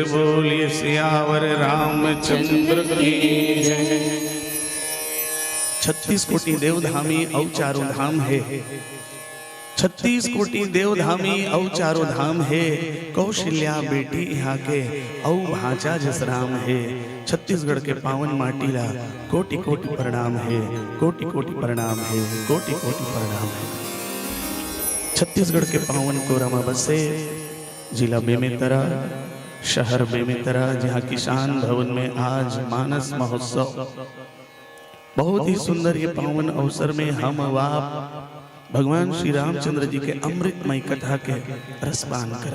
बोलिए सियावर रामचंद्र की जय। 36 कोटि देवधामी औ चारों धाम है, 36 कोटि देवधामी औ चारों धाम है। कौशल्या बेटी यहाँ के औ भांचा जसराम है। छत्तीसगढ़ के पावन माटीला कोटि कोटि प्रणाम है, कोटि कोटि प्रणाम है, कोटि कोटि प्रणाम है। छत्तीसगढ़ के पावन कोरमा बसे जिला बेमेतरा, शहर बेमेतरा, जहाँ किसान भवन में आज मानस महोत्सव बहुत ही सुंदर ये पावन अवसर में हम आप भगवान श्री रामचंद्र जी के अमृतमय कथा के रसपान कर।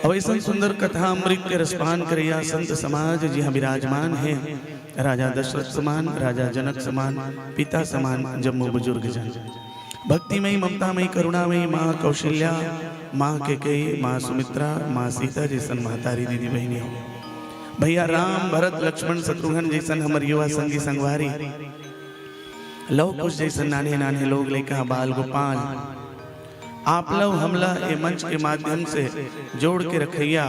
अब ऐसा सुंदर कथा अमृत के रसपान करिया संत समाज जी विराजमान है। राजा दशरथ समान, राजा जनक समान, पिता समान जम्मू बुजुर्ग जन, भक्तिमयी ममतामयी करुणामयी माँ कौशल्या, माँ केकई, माँ सुमित्रा, माँ सीता जैसन महतारी दीदी बहनी हो, भैया राम भरत लक्ष्मण शत्रुघ्न जैसन हमर युवा संगी संगवारी, लव कुश जैसन नाने नाने लोग लेका बाल गोपाल, आप लोग हमला ये मंच के माध्यम से जोड़ के रखैया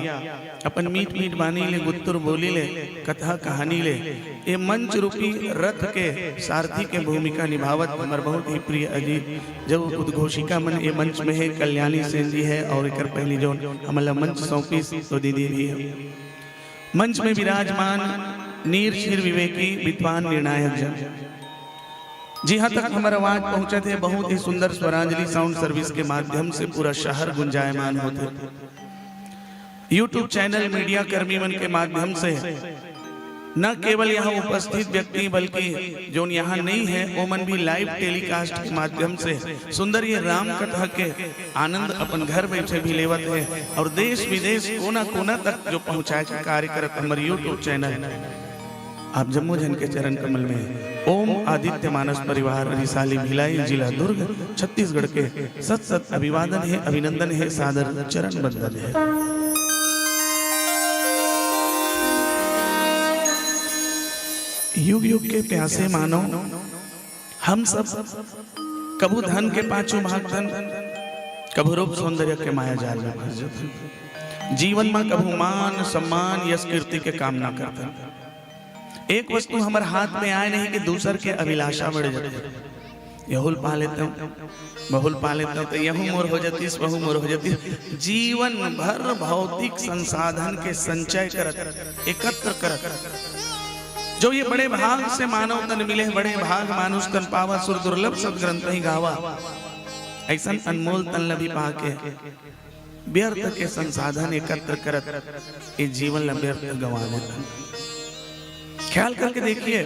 अपन मीठ मीठ बानी ले, गुत्तुर बोली ले, कथा कहानी ले, ये मंच रूपी रथ के सारथी के भूमिका निभावत हमार बहुत ही प्रिय अजीत जब उद्घोषिका मन ये मंच में है कल्याणी सेन जी है, और एक पहली जो हमला मंच सौंपी तो दीदी भी है। मंच में विराजमान नीर क्षीर विवेकी विद्वान निर्णायक जन, जहाँ तक हमारा आवाज पहुंचे थे बहुत ही सुंदर स्वरांजलि साउंड सर्विस के माध्यम से पूरा शहर गुंजायमान होते थे। यूट्यूब चैनल मीडिया कर्मी मन के माध्यम से न केवल यहाँ उपस्थित व्यक्ति बल्कि जो यहाँ नहीं है वो मन भी लाइव टेलीकास्ट के माध्यम से सुंदर ये राम कथा के आनंद अपन घर बैठे भी लेवत है, और देश विदेश कोना कोना तक जो पहुँचाए के कार्य करत हमारे यूट्यूब चैनल आप जम्मू जन के चरण कमल में ओम आदित्य मानस परिवार रिसाली भिलाई जिला दुर्ग छत्तीसगढ़ के सत सत अभिवादन है, अभिनंदन है, सादर चरण बंदन है। युग युग के प्यासे मानो हम सब, कबू धन के पांचों भाग धन, कबू रूप सौंदर्य के माया जाल में फंस जाते, जीवन में कबू मान सम्मान यश कीर्ति के कामना करते। एक वस्तु हमारे हाथ में आए नहीं कि दूसर के अभिलाषा बढ़ जाते। यहुल पा लेता हूँ, बहुल पा लेता हूँ तो यहू मोर हो जाती, बहु मोर हो जाती। जीवन भर भौतिक संसाधन के संचय करत, एकत्र करत, जो ये बड़े भाग से मानव तन मिले, बड़े भाग मानुष तन पावा, सुर दुर्लभ सब ग्रंथ ही गावा। ऐसा अनमोल तन लभी पाके व्यर्थ के संसाधन एकत्र करत ये जीवन व्यर्थ गंवा देता। ख्याल करके देखिए,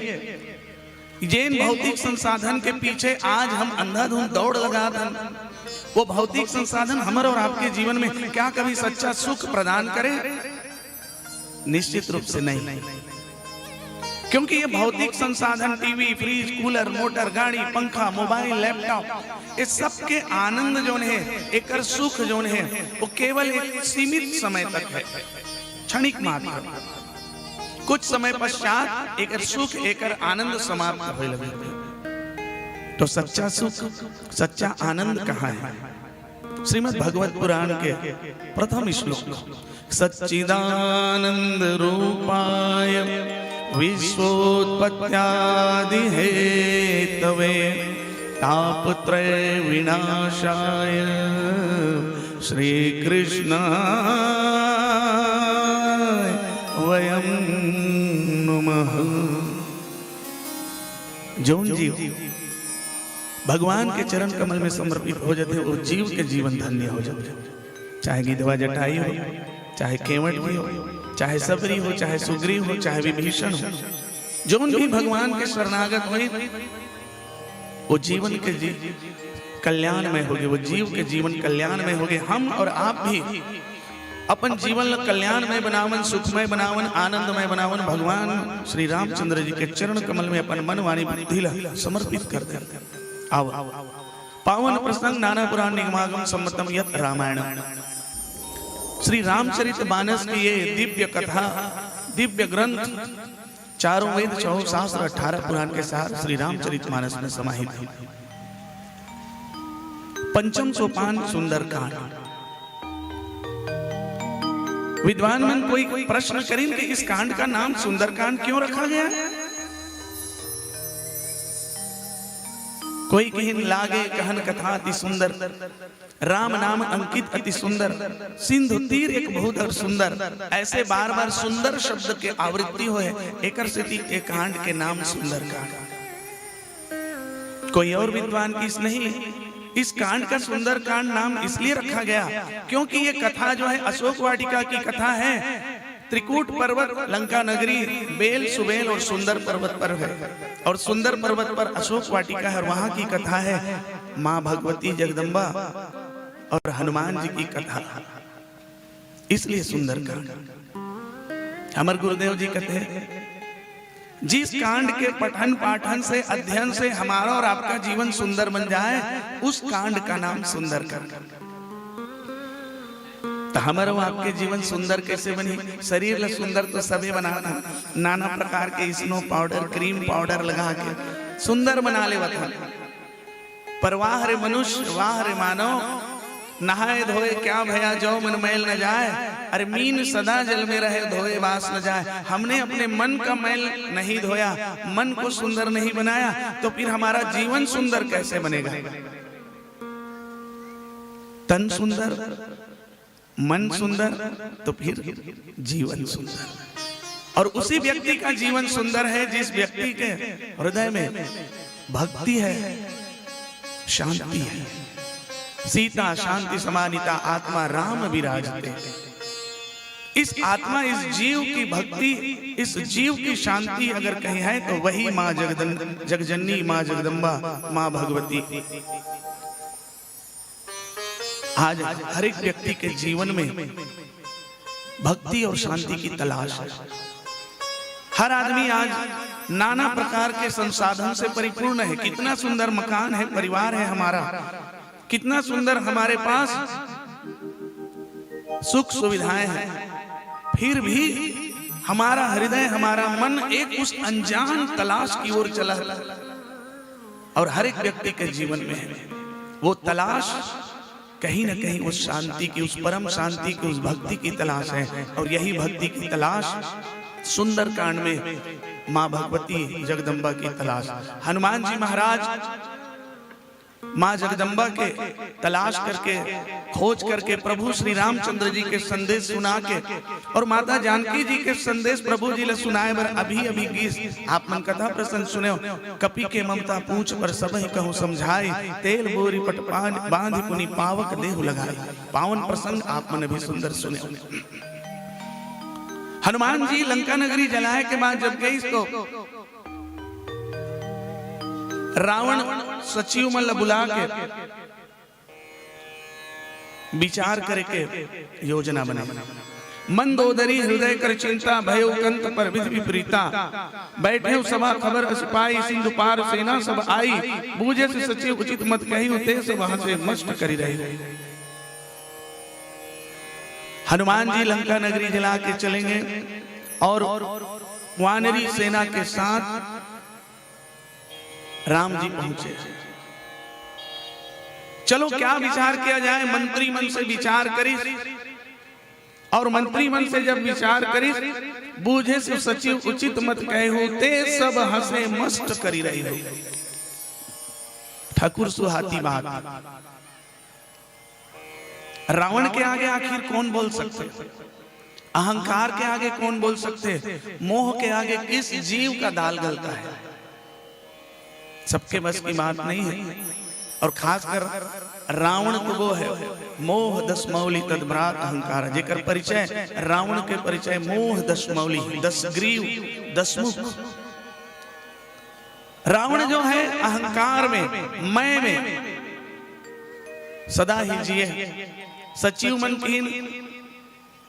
जिन भौतिक संसाधन के पीछे आज हम अंधाधुंध दौड़ लगा था, वो भौतिक संसाधन हमारे और आपके जीवन में क्या कभी सच्चा सुख प्रदान करे? निश्चित रूप से नहीं, क्योंकि ये भौतिक संसाधन टीवी, फ्रिज, कूलर, मोटर, गाड़ी, पंखा, मोबाइल, लैपटॉप, ये सब के आनंद जो है, एक सुख जो है, वो केवल एक सीमित समय तक है, क्षणिक मात्र। कुछ समय पश्चात एक सुख एक आनंद समाप्त होने लगे। तो सच्चा सुख सच्चा आनंद कहाँ है? श्रीमद् भगवत पुराण के प्रथम श्लोक, सच्चिदानंद रूपाय विश्वोत्पत्त्यादि हेतवे तापत्रय विनाशाय श्री कृष्ण वयम नमः। जौन जीव भगवान के चरण कमल में समर्पित हो जाते वो जीव के जीवन धन्य हो जाते। चाहे गिधवा जटाई हो, चाहे केवट भी हो, चाहे सबरी हो, चाहे सुग्रीव हो, चाहे विभीषण हो, जौन भी भगवान के शरणागत हो वो जीवन के कल्याण में होगे, वो जीव के जीवन कल्याण में होगे। हम और आप भी अपन जीवन कल्याणमय बनावन, सुखमय बनावन, आनंदमय बनावन, भगवान श्री रामचंद्र जी के चरण कमल में अपन मन वाणी बुद्धि ला समर्पित कर दे। आओ पावन प्रसंग नाना पुराण निगमागम सम्मतम यत रामायण, श्री रामचरित मानस की ये दिव्य कथा, दिव्य ग्रंथ, चारों वेद, 4 शास्त्र, 18 पुराण के साथ श्री रामचरित मानस में समाहित है। पंचम सोपान सुंदरकांड। विद्वान मन कोई प्रश्न करें कि इस कांड का नाम सुंदरकांड क्यों रखा गया है? कोई कहिन लागे कहन कथा अति सुंदर, राम नाम अंकित अति सुंदर, सिंधु तीर एक बहुत और सुंदर। ऐसे बार बार सुंदर शब्द के आवृत्ति होए, एकर से एक कांड के नाम सुंदरकांड। कोई और विद्वान की नहीं, इस कांड का सुंदरकांड नाम इसलिए रखा गया क्योंकि ये कथा जो है अशोक वाटिका की कथा है। त्रिकूट पर्वत, लंका नगरी, बेल सुबेल और सुंदर पर्वत पर है, और सुंदर पर्वत पर अशोक वाटिका है, और वहां की कथा है माँ भगवती जगदम्बा और हनुमान जी की कथा, इसलिए सुंदरकांड। हमारे गुरुदेव जी कहते हैं जिस कांड के पठन पाठन से, अध्ययन से हमारा और आपका जीवन सुंदर बन जाए, उस कांड का नाम सुंदरकांड। तो हमारा आपके जीवन सुंदर कैसे बनी? शरीर ला सुंदर तो सभी बनाना, नाना प्रकार के स्नो पाउडर, क्रीम पाउडर लगा के सुंदर बना ले वतन। पर वाह रे मनुष्य, वाह रे मानव, नहाए धोए क्या भया जो मन मैल न जाए, अरे मीन सदा जल में रहे धोए वास न जाए। हमने अपने मन का मैल नहीं धोया, मन को सुंदर नहीं बनाया, तो फिर हमारा जीवन सुंदर कैसे बनेगा? तन सुंदर, मन सुंदर, तो फिर जीवन सुंदर। और उसी व्यक्ति का जीवन सुंदर है जिस व्यक्ति के हृदय में भक्ति है, शांति है। सीता शांति समानिता आत्मा राम विराजते। इस आत्मा, इस जीव की भक्ति, इस जीव की शांति अगर कहीं है तो वही माँ जगजननी, माँ जगदम्बा, माँ भगवती। आज हर एक व्यक्ति के जीवन में भक्ति और शांति की तलाश है। हर आदमी आज नाना प्रकार के संसाधन से परिपूर्ण है। कितना सुंदर मकान है, परिवार है हमारा, कितना सुंदर हमारे पास सुख सुविधाएं हैं, फिर भी हमारा हृदय, हमारा मन एक उस अनजान तलाश की ओर चला। और हर एक व्यक्ति के जीवन में है वो तलाश, कहीं ना कहीं उस शांति की, उस परम शांति की, उस भक्ति की तलाश है। और यही भक्ति की तलाश सुंदरकांड में माँ भगवती जगदम्बा की तलाश। हनुमान जी महाराज माँ जगदम्बा के तलाश करके, खोज करके प्रभु श्री रामचंद्र जी के संदेश सुना के, और माता जानकी जी के संदेश प्रभु जी ले सुनाए बर अभी अभी गीत आप मन कथा प्रसंग सुने। कपि के ममता पूछ पर सबहि कहूँ समझाई, तेल बोरी पटपान बांध पुनि पावक देहु लगाई। पावन प्रसंग आप मन भी सुंदर सुने। हनुमान जी लंका नगरी जलाए के बाद जब गई तो रावण सचिव मन बुला के विचार करके योजना बना। मंदोदरी हृदय कर चिंता, भयो कंत पर विधि विपरीता। बैठे सभा खबर सिपाही, सिंधु पार सेना सब आई। बूझे से सचिव उचित मत कही, उते से वहां से मस्त करी रही। हनुमान जी लंका नगरी जला के चलेंगे और वानरी सेना के साथ राम जी पहुंचे। चलो क्या विचार किया जाए? मंत्री मन से विचार करी, और मंत्री मन से जब विचार करी, बूझे से सचिव उचित मत कहे होते, सब हंसे मस्त करी रही हो। ठाकुर सुहाती बात। रावण के आगे आखिर कौन बोल सकते? अहंकार के आगे कौन बोल सकते? मोह के आगे किस जीव का दाल गलता है? सबके बस की बात नहीं है। और खासकर रावण को वो है मोह दस मौली तदभ्रात अहंकार, जेकर परिचय रावण के परिचय मोह दस मौली, 10 ग्रीव 10 मुख। रावण जो है अहंकार में, मैं में सदा ही जिए। सचिव मन की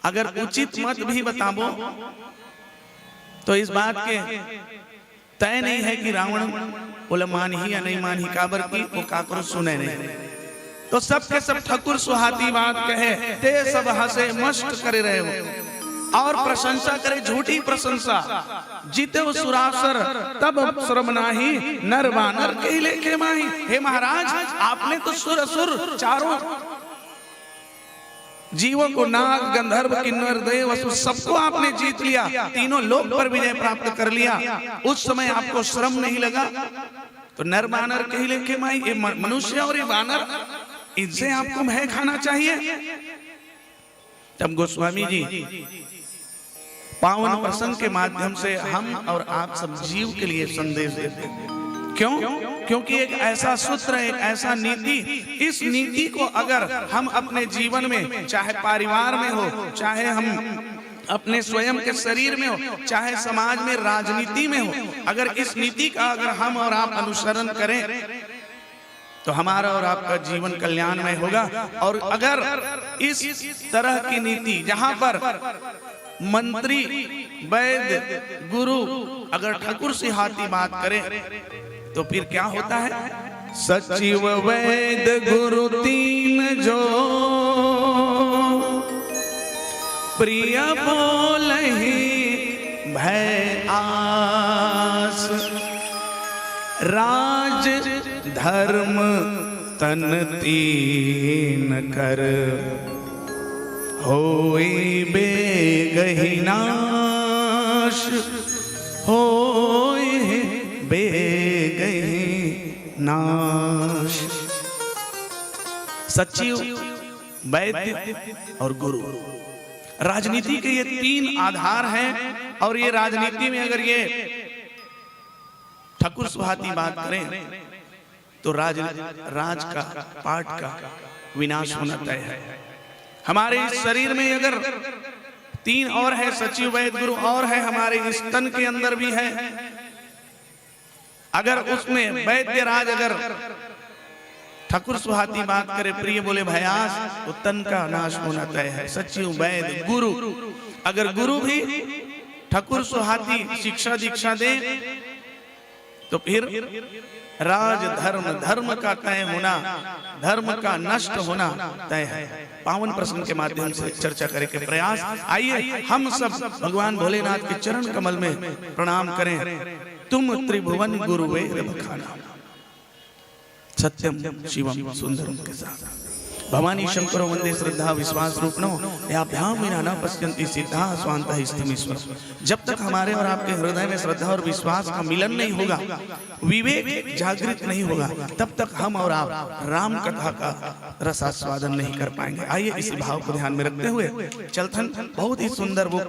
अगर उचित मत भी बताबो तो इस बात के तय नहीं है कि रावण बोले मान ही या नहीं मान ही, काबर की वो काकरो सुने नहीं। तो सब के सब ठाकुर सुहाती बात कहे, ते सब हंसे मस्त करे रहे हो और प्रशंसा करे, झूठी प्रशंसा। जीते वो सुरासर तब श्रम नाही, नर वानर के लेखे माही। हे महाराज, आपने तो सुर असुर चारों जीवों को नाग गंधर्व किन्नर देव असुर सबको आपने जीत लिया, तीनों लोक पर विजय प्राप्त कर लिया। उस समय आपको श्रम नहीं लगा तो नर वानर कही लेके माई, ये मनुष्य और ये वानर, इनसे आपको भय खाना चाहिए। तब गोस्वामी जी पावन प्रसंग के माध्यम से हम और आप सब जीव के लिए संदेश देते हैं। क्यों? क्योंकि एक ऐसा सूत्र, एक ऐसा नीति, इस नीति को अगर हम अपने जीवन में, चाहे परिवार में हो, चाहे हम अपने स्वयं के शरीर में हो, चाहे समाज में, राजनीति में हो, अगर इस नीति का अगर हम और आप अनुसरण करें तो हमारा और आपका जीवन कल्याणमय होगा। और अगर इस तरह की नीति जहां पर मंत्री, वैद्य, गुरु अगर ठाकुर से हाथी बात करें तो फिर क्या होता है? सचिव वैद्य गुरु तीन जो प्रिय बोलहि भय आस, राज धर्म तन तीन कर, होई बेगहि नाश, होई बेगहि नाश। सचिव, वैद्य और गुरु, राजनीति के ये तीन आधार हैं। और ये राजनीति में अगर ये ठाकुर सुहाती बात करें तो राज का, पाठ का विनाश होना तय है। हमारे इस शरीर में अगर तीन और है, सचिव वैद्य गुरु और है, हमारे इस तन के अंदर भी है। अगर उसमें वैद्य राज अगर ठाकुर सुहाती बात करे, प्रिय बोले भयास, तो तन का नाश होना तय है। सचिव वैद्य गुरु, अगर गुरु भी ठाकुर सुहाती शिक्षा दीक्षा दे तो फिर राज धर्म, धर्म का तय होना, धर्म का नष्ट होना तय है। पावन प्रसंग के माध्यम से चर्चा करे के प्रयास। आइए हम सब भगवान भोलेनाथ के चरण कमल में प्रणाम करें। तुम त्रिभुवन गुरु वेद बखाना, सत्यम शिवम सुंदरम के साथ भवानी शंकरो वंदे श्रद्धा विश्वास रूपनो याभ्याम विना न पश्यन्ति सिद्धा स्वांतः स्थिमीश्वर। जब तक हमारे और आपके हृदय में श्रद्धा और विश्वास का मिलन नहीं होगा, विवेक जागृत नहीं होगा, तब तक हम और आप राम कथा का रसास्वादन नहीं कर पाएंगे। आइए इसी भाव को ध्यान में रखते हुए चलथन बहुत ही सुंदर वो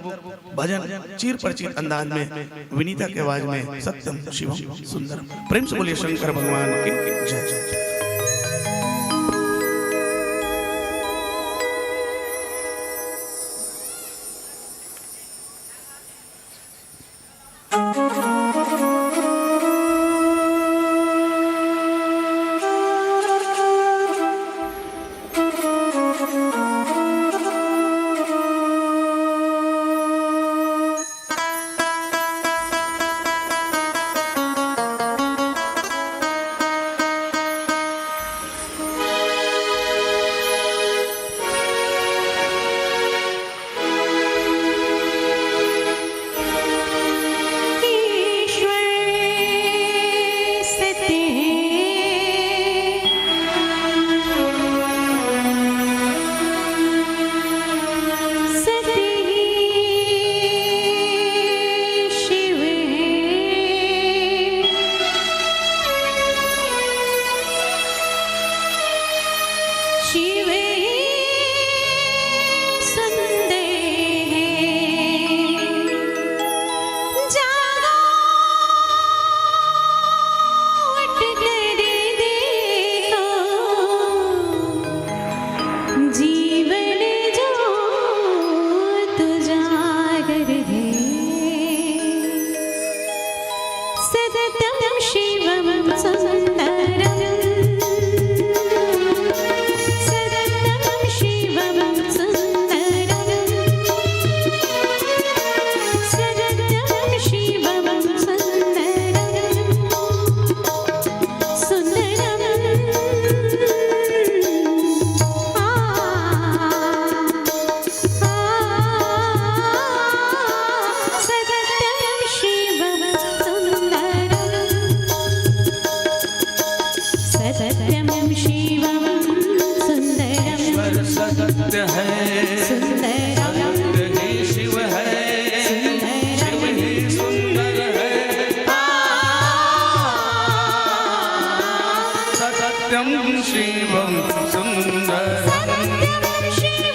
भजन चीर परिचित अंदाज में विनीता के आवाज में सत्यम शिवम सुंदरम। प्रेम से बोलिए शंकर भगवान की जय। सत्यं शिवं सुन्दरम् सत्यं शिवं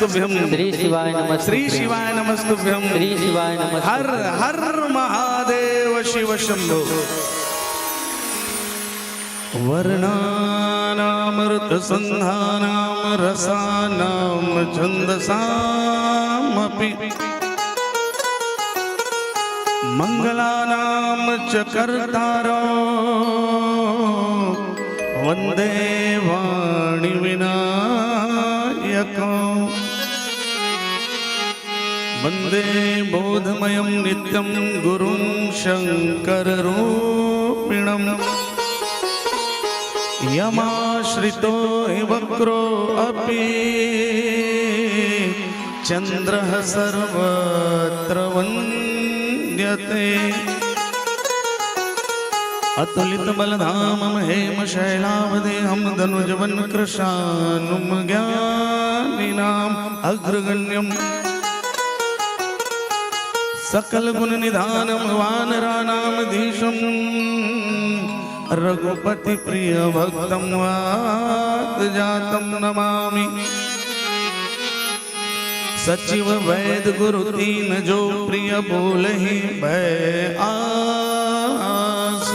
नमस्तुभ्यं श्री शिवाय नमस्तुभ्यं श्री शिवाय नमस्तुभ्यं श्री शिवाय नमस्तुभ्यं हर हर महादेव शिव शंभो वर्णानामृत संधानाम रसानाम छंदसामपि मंगलानाम च कर्तारो वंदे वाणी विनायको वंदे बोधमयं नित्यं गुरुं शंकररूपिणं यमाश्रितो हि वक्रो अपि चन्द्रः सर्वत्र वन्द्यते अतुलित बलधामं हेमशैलावदेहं धनुजवनकृशानुं ज्ञानिनाम् अग्रगण्यम् सकल गुण निधानम वानरानामधीशम रघुपति प्रिय भक्तम वात जातम नमामि। सचिव वैद गुरु तीन जो प्रिय बोलहि भय आस।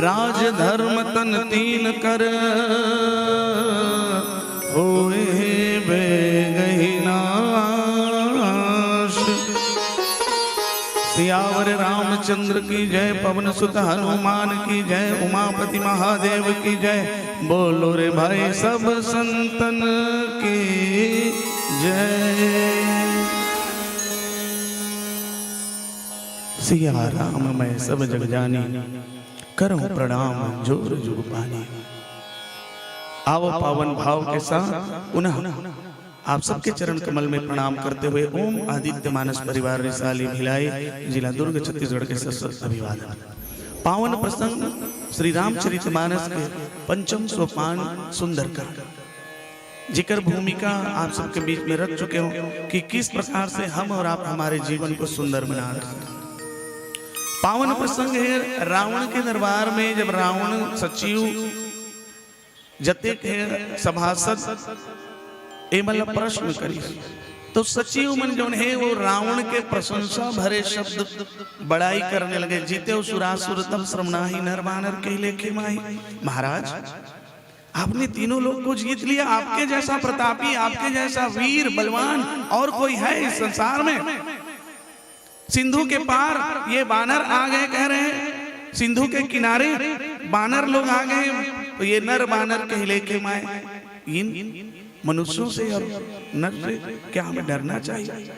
राज धर्म तन तीन कर होए बेगहि नाश। सियावर रामचंद्र की जय, पवन सुत हनुमान की जय, उमापति महादेव की जय। बोलो रे भाई सब संतन की जय। सिया राम मैं सब जग जानी, करूं प्रणाम जोर जुग पानी। आओ पावन भाव के साथ पुनः आप सबके चरण कमल में प्रणाम करते हुए ओम आदित्य मानस परिवार रिसाली भिलाई जिला दुर्ग छत्तीसगढ़ के सशक्त अभिवादन। पावन प्रसंग श्री रामचरितमानस के पंचम सोपान सुंदरकर जिक्र भूमिका आप सबके बीच में रख चुके हो कि किस प्रकार से हम और आप हमारे जीवन को सुंदर बना रहे हैं। पावन प्रसंग है रावण के दरबार में, जब रावण सचिव जते के सभासद एमल प्रश्न करी तो सचिव मन जो है वो रावण के प्रशंसा भरे शब्द बड़ाई करने लगे। जीते सुरासुर तब श्रम नाही नर बानर के लेखे माही। महाराज आपने तीनों लोग को जीत लिया, आपके जैसा प्रतापी, आपके जैसा वीर बलवान और कोई है इस संसार में? सिंधु के पार ये बानर आ गए, कह रहे हैं सिंधु के किनारे बानर लोग आ गए, तो ये नर बानर के लेखे माए। इन मनुष्यों से और नर से क्या हमें डरना चाहिए?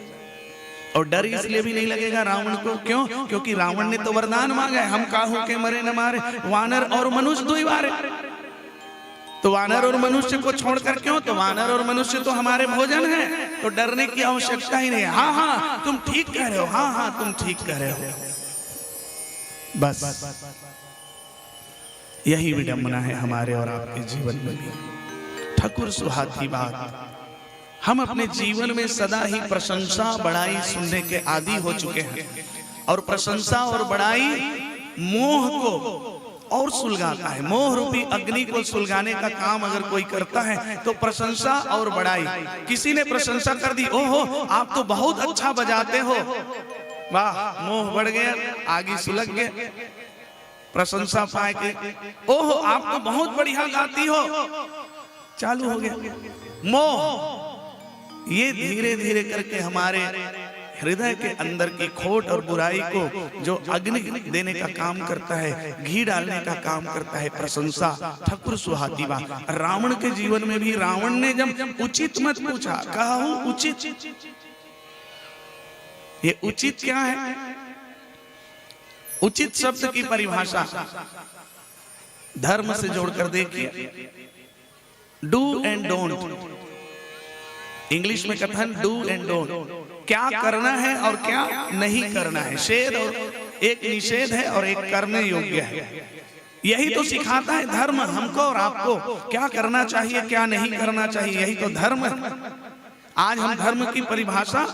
और डर इसलिए भी नहीं लगेगा रावण को, क्यों? क्योंकि रावण ने तो वरदान मांगा है, हम काहू के मरे न मारे, वानर और मनुष्य दो ही बारे। तो वानर और मनुष्य को छोड़कर क्यों? तो वानर और मनुष्य तो हमारे भोजन है, तो डरने की आवश्यकता ही नहीं है। हाँ हाँ तुम ठीक कह रहे हो, हाँ हाँ तुम ठीक कह रहे हो। बस यही विडंबना है हमारे और आपके जीवन में भी। ठाकुर सुहाती बात, हम अपने जीवन में सदा ही प्रशंसा बड़ाई सुनने के आदी हो चुके हैं, और प्रशंसा और बड़ाई मोह को और सुलगाता है। मोह रूपी अग्नि को सुलगाने का काम अगर कोई करता है तो प्रशंसा और बड़ाई। किसी ने प्रशंसा कर दी, ओहो आप तो बहुत अच्छा बजाते हो, वाह, मोह बढ़ गया, आगे सुलग गए। प्रशंसा पाए के, ओहो आप तो बहुत बढ़िया गाती हो, चालू हो गया मोह। ये धीरे धीरे करके हमारे हृदय के अंदर की खोट और बुराई को जो अग्नि देने का काम करता है, घी डालने का काम करता है प्रशंसा। ठाकुर सुहाती बात। रावण के जीवन में भी रावण ने जब उचित मत पूछा, कहा हूं उचित, ये उचित क्या है? उचित शब्द की परिभाषा धर्म से जोड़कर देखिए, डू एंड डोंट। इंग्लिश में कथन डू एंड डोंट, क्या करना है और क्या नहीं करना है। शेद और एक निषेध है और एक करने योग्य है। यही तो सिखाता है धर्म हमको और आपको, क्या करना चाहिए क्या नहीं करना चाहिए, यही तो धर्म है। आज हम धर्म की परिभाषा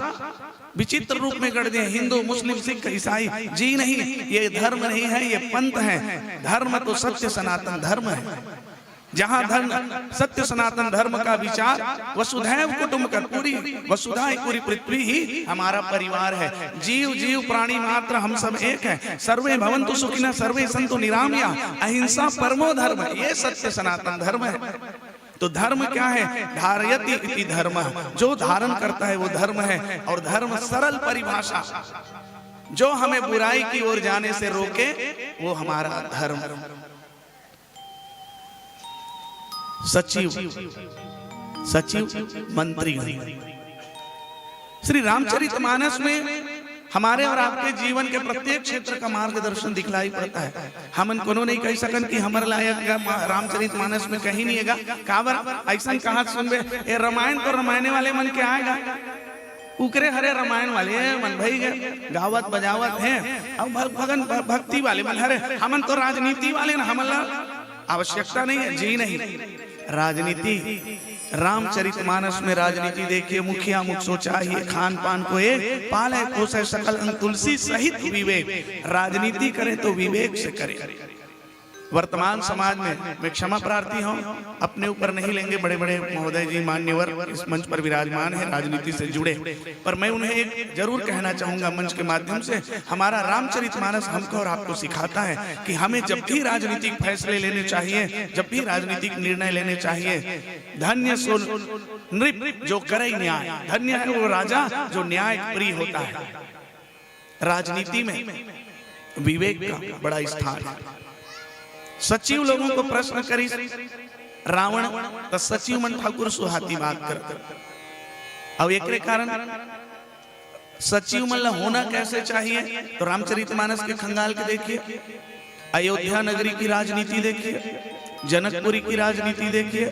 विचित्र रूप में गढ़ दिए, हिंदू मुस्लिम सिख ईसाई। जी नहीं, ये धर्म नहीं है, ये पंथ है। धर्म तो सत्य सनातन धर्म है। जहां धर्म सत्य सनातन धर्म का विचार, वसुधैव कुटुंबकम, पूरी वसुधा पूरी पृथ्वी ही हमारा परिवार है। जीव जीव प्राणी मात्र हम सब एक है। सर्वे भवन्तु सुखिनः सर्वे सन्तु निरामया, अहिंसा परमो धर्म, ये सत्य सनातन धर्म है। तो धर्म क्या है? धारयति इति धर्म, जो धारण करता है वो धर्म है। और धर्म सरल परिभाषा, जो हमें बुराई की ओर जाने से रोके वो हमारा धर्म। सचिव मंत्री, श्री रामचरितमानस में हमारे और आपके जीवन के प्रत्येक क्षेत्र का मार्गदर्शन दिखलाई पड़ता है। हम कोनो नहीं कह सकन कि हमारे लायक रामचरितमानस में कहीं नहीं है। काबर ऐसा कहा सुनबे, ये रामायण तो रामायण वाले मन के आएगा, उकरे हरे रामायण वाले मन भाई गए गावत बजावत है। अब भगन भक्ति वाले मन हरे, हमन तो राजनीति वाले न, हमला आवश्यकता नहीं है। जी नहीं, राजनीति रामचरितमानस में राजनीति देखिए, मुखिया मुख सोचा ये खान पान को एक पाले पोसे सकल अंग तुलसी सहित विवेक। राजनीति करें तो विवेक से करें। वर्तमान समाज में मैं क्षमा प्रार्थी हूं, अपने ऊपर नहीं लेंगे, बड़े बड़े महोदय जी मान्यवर इस मंच पर विराजमान है, राजनीति से जुड़े, पर मैं उन्हें एक जरूर कहना चाहूंगा मंच के माध्यम से, हमारा रामचरितमानस हमको और आपको सिखाता है कि हमें जब भी राजनीतिक फैसले लेने चाहिए, जब भी राजनीतिक निर्णय लेने चाहिए, धन्य सो नृप जो करे न्याय, धन्य है वो राजा जो न्याय प्रिय होता है। राजनीति में विवेक का बड़ा स्थान है। सचिव लोगों को प्रश्न करी रावण तो सचिव मन ठाकुर सुहाती बात करते। अब एक कारण सचिव मन होना कैसे चाहिए, तो रामचरितमानस के खंगाल के देखिए, अयोध्या नगरी की राजनीति देखिए, जनकपुरी की राजनीति देखिए,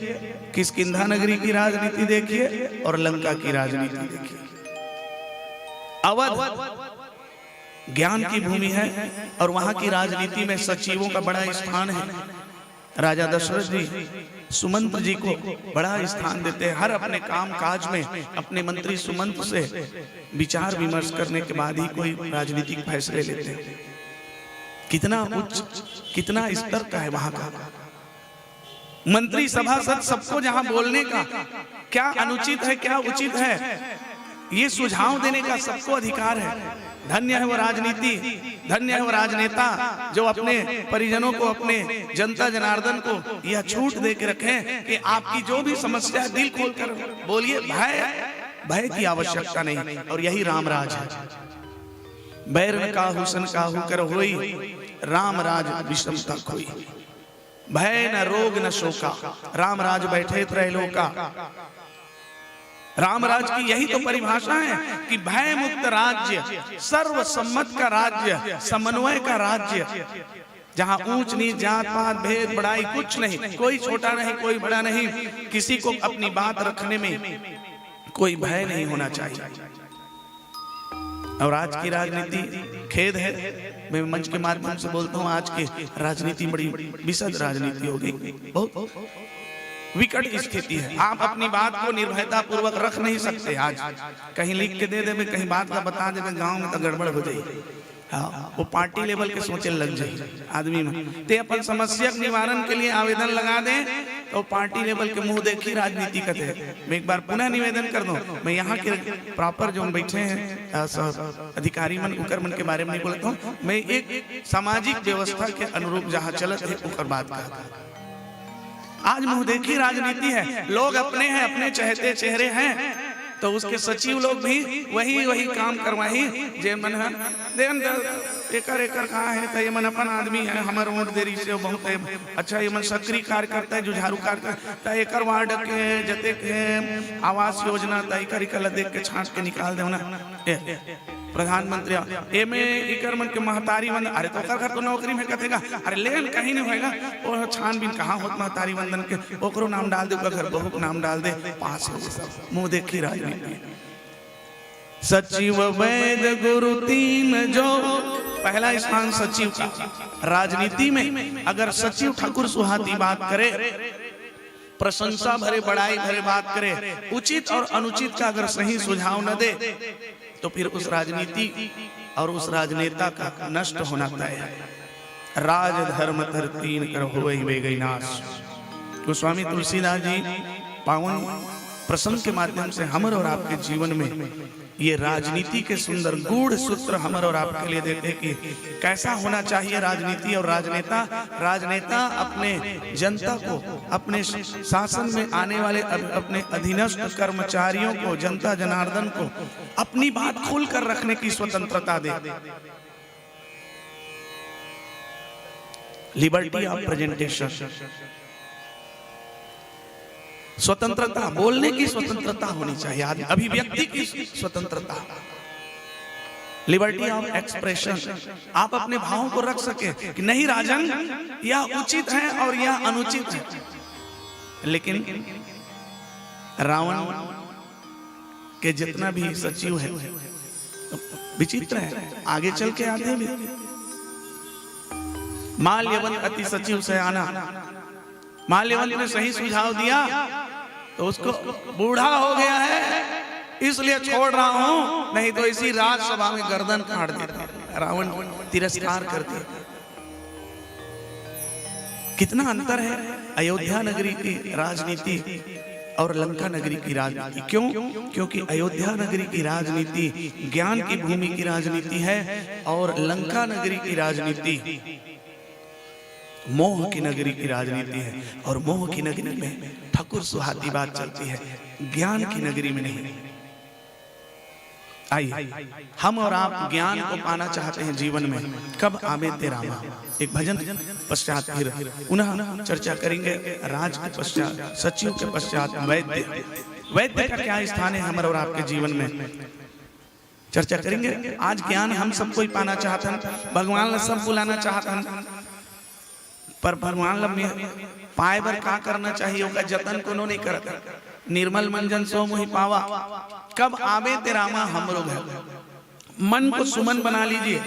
किष्किंधा नगरी की राजनीति देखिए, और लंका की राजनीति देखिए। अवध ज्ञान की भूमि है और वहां की राजनीति में सचिवों का बड़ा स्थान है। राजा दशरथ जी सुमंत्र जी को बड़ा स्थान देते हैं। हर अपने काम काज में अपने मंत्री सुमंत्र से विचार विमर्श करने के बाद ही कोई राजनीतिक फैसले लेते हैं। कितना उच्च, कितना स्तर का है वहां का मंत्री सभासद, सबको जहां बोलने का क्या अनुचित है क्या उचित है ये सुझाव देने का सबको अधिकार है। धन्य है वो राजनीति, धन्य है वो राजनेता जो अपने परिजनों को, अपने जनता जनार्दन को यह छूट दे के रखे कि आपकी जो भी समस्या है दिल खोल कर बोलिए, भय की आवश्यकता नहीं। और यही रामराज है। बैर न काहू सन काहू कर होई, रामराज विषमता खोई। भय न रोग न शोका, रामराज बैठे त्रैलोका। रामराज की यही तो परिभाषा है कि भय मुक्त राज्य, सर्वसम्मत का राज्य, समन्वय का राज्य, जहां ऊंच नीच जात पात भेद बड़ाई कुछ नहीं, कोई छोटा नहीं कोई बड़ा नहीं, किसी को अपनी बात रखने में कोई भय नहीं होना चाहिए। और आज की राजनीति खेद है, मैं मंच के माध्यम से बोलता हूं, आज की राजनीति बड़ी विशद राजनीति हो गई, बहुत विकट स्थिति है। आप अपनी बात को निर्भयता पूर्वक रख नहीं सकते। आज कहीं लिख के दे दे, कहीं बात का बता दे, गांव में तो गड़बड़ हो जाए। हाँ, वो पार्टी लेवल के सोचे लग जाए आदमी में। ते अपन समस्या के निवारण के लिए आवेदन लगा दें तो पार्टी लेवल के मुंह देखी राजनीति करते हैं। मैं एक बार पुनः निवेदन कर दूं, मैं यहाँ के प्रॉपर जो बैठे हैं अधिकारी मन उकर मन के बारे में नहीं बोलता हूँ, मैं एक सामाजिक व्यवस्था के अनुरूप जहाँ चलत है उकर बात करता हूँ। आज मुंह देखी राजनीति है, लोग अपने हैं, अपने चहते चेहरे हैं, तो उसके सचिव लोग भी वही काम करवाही। जे मन देन एकर एकर कहाँ है, तो ये मन अपन आदमी है, हमारे वोट देरी से बहुत है, अच्छा ये मन सक्रिय कार्य करता है, जुझारू कार्य करता है, एकर वार्ड के जते के आवास योजना तय कर देख के छांट के निकाल दे प्रधानमंत्री एमे इकर मन के महतारी वंदन, अरे तो कर तो नौकरी में कथेगा, अरे लेकिन कहीं नहीं होएगा, वो छानबीन कहाँ होत महतारी वंदन के, ओकरो नाम डाल दे, घर बहू को नाम डाल दे, पास हो सब मुंह देखी राजनीति। सचिव वैद्य गुरु तीन जो, पहला स्थान सचिव का राजनीति में। अगर सचिव ठाकुर सुहाती बात करे, प्रशंसा भरे बड़ाई भरे बात करे, उचित और अनुचित का अगर सही सुझाव न दे, तो फिर उस राजनीति और उस राजनेता का नष्ट होना तय है। राज धर्म तर तीन कर होई वे गई नाश। गोस्वामी तुलसीदास जी पावन प्रसंग के माध्यम से हमर और आपके जीवन में ये राजनीति के सुंदर गूढ़ सूत्र हमर और आपके लिए देते कि कैसा होना चाहिए राजनीति और राजनेता। राजनेता अपने जनता को, अपने शासन में आने वाले अपने अधीनस्थ कर्मचारियों को, जनता जनार्दन को अपनी बात खुलकर रखने की स्वतंत्रता दे। लिबर्टी ऑफ प्रेजेंटेशन, स्वतंत्रता, बोलने की स्वतंत्रता होनी चाहिए, अभिव्यक्ति की स्वतंत्रता, लिबर्टी ऑफ एक्सप्रेशन। आप अपने भावों को रख सके कि नहीं राजन यह उचित है और यह अनुचित है। लेकिन रावण के जितना भी सचिव है विचित्र है, आगे चल के आते भी माल्यवंत अति सचिव से आना। माल्यवंत ने सही सुझाव दिया तो उसको बूढ़ा हो गया है इसलिए छोड़ रहा हूं, नहीं तो इसी राजसभा में गर्दन काट देता। रावण तिरस्कार कर दिया। कितना अंतर है अयोध्या नगरी की राजनीति और लंका नगरी की राजनीति। क्यों? क्योंकि अयोध्या नगरी की राजनीति ज्ञान की भूमि की राजनीति है और लंका नगरी की राजनीति मोह की नगरी की राजनीति है। और मोह की नगरी में ठकुर सुहाती बात चलती है, ज्ञान की नगरी में नहीं। आइए हम और आप ज्ञान को पाना चाहते हैं जीवन में। कब आवे तेरा रामा। एक भजन पश्चात फिर पुनः चर्चा करेंगे। राज के पश्चात सचिव के पश्चात वैद्य। वैद्य का क्या स्थान है हमारे और आपके जीवन में, चर्चा करेंगे। आज ज्ञान हम सबको ही पाना चाहते हैं। भगवान ने सब बुलाना चाहते हैं, पर भगवान में पाए बर का करना चाहिए उसका जतन को नहीं करता। निर्मल मंजन सो मोहि पावा। कब आवे तेरा रामा हमरो घर। मन को सुमन बना लीजिए।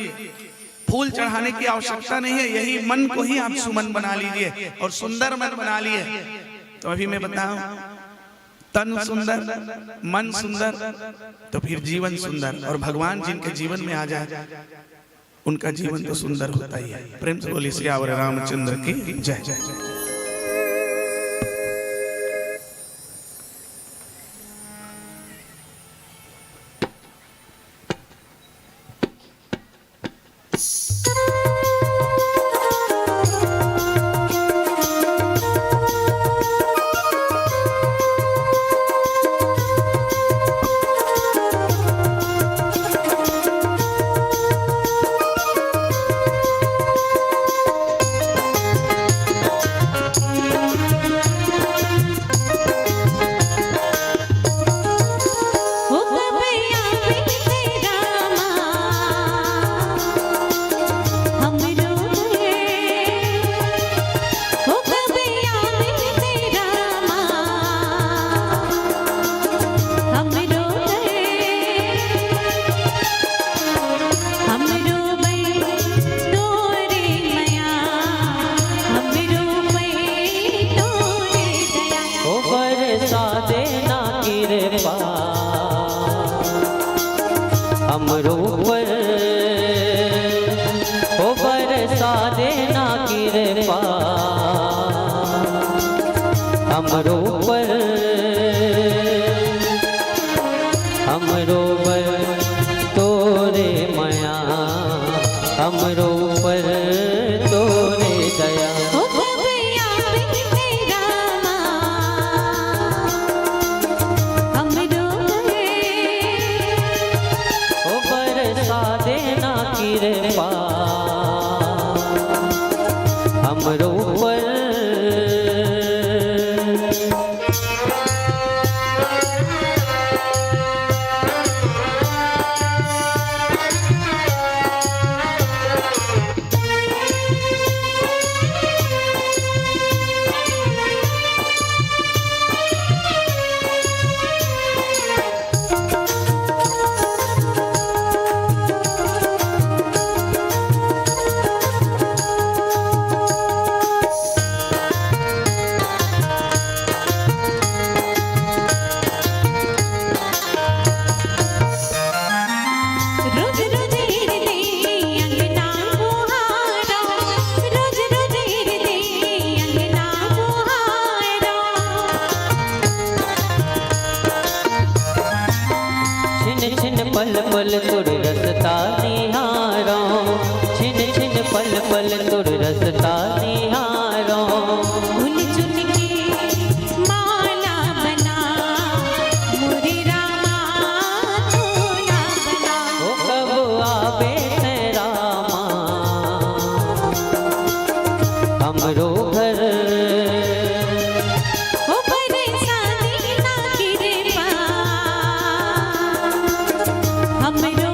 फूल चढ़ाने की आवश्यकता नहीं है, यही मन को ही आप सुमन बना लीजिए और सुंदर मन बना लिए। तो अभी मैं बताऊं, तन सुंदर मन सुंदर तो फिर जीवन सुंदर। और भगवान जिनके जीवन में आ जाए उनका जीवन तो सुंदर होता ही है। प्रेम से बोलिए सियावर रामचंद्र की जय जय। हमरो पर ओ बरसा देना कृपा हमरो पर तोरे माया हमरो पर तोरे दया कृपा हमरो पर पल पल तुर रसता निहारो छिन छिन पल पल तुर रसता निहारो चुन चुन के माला बना मोरे रामा तोला बना ओ कब आवे तेरा रामा हमरो घर हमरो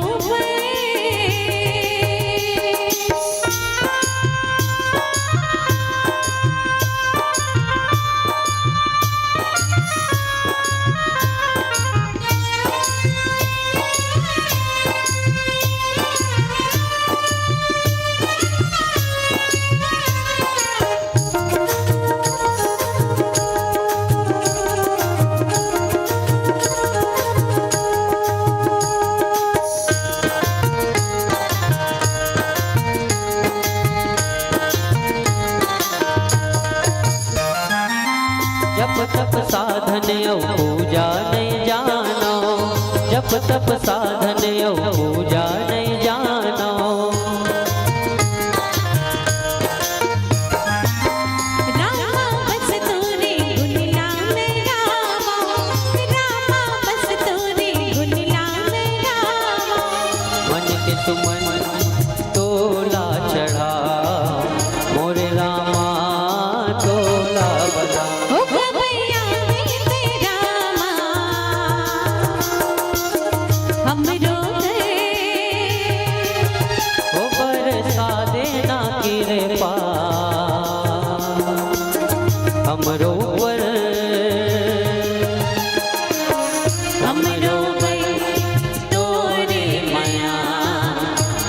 तप साधन यो पूजा नहीं जानो। रामा बस तूने गुनला में रामा, रामा बस तूने गुनला में रामा। मन के सुमन तोला चढ़ा मोरे रामा तोला बना। ओ गवैया मेरे रामा, हमरो गए ओ बरसा देना कृपा हमरो पर, हमरो गए तोरे माया,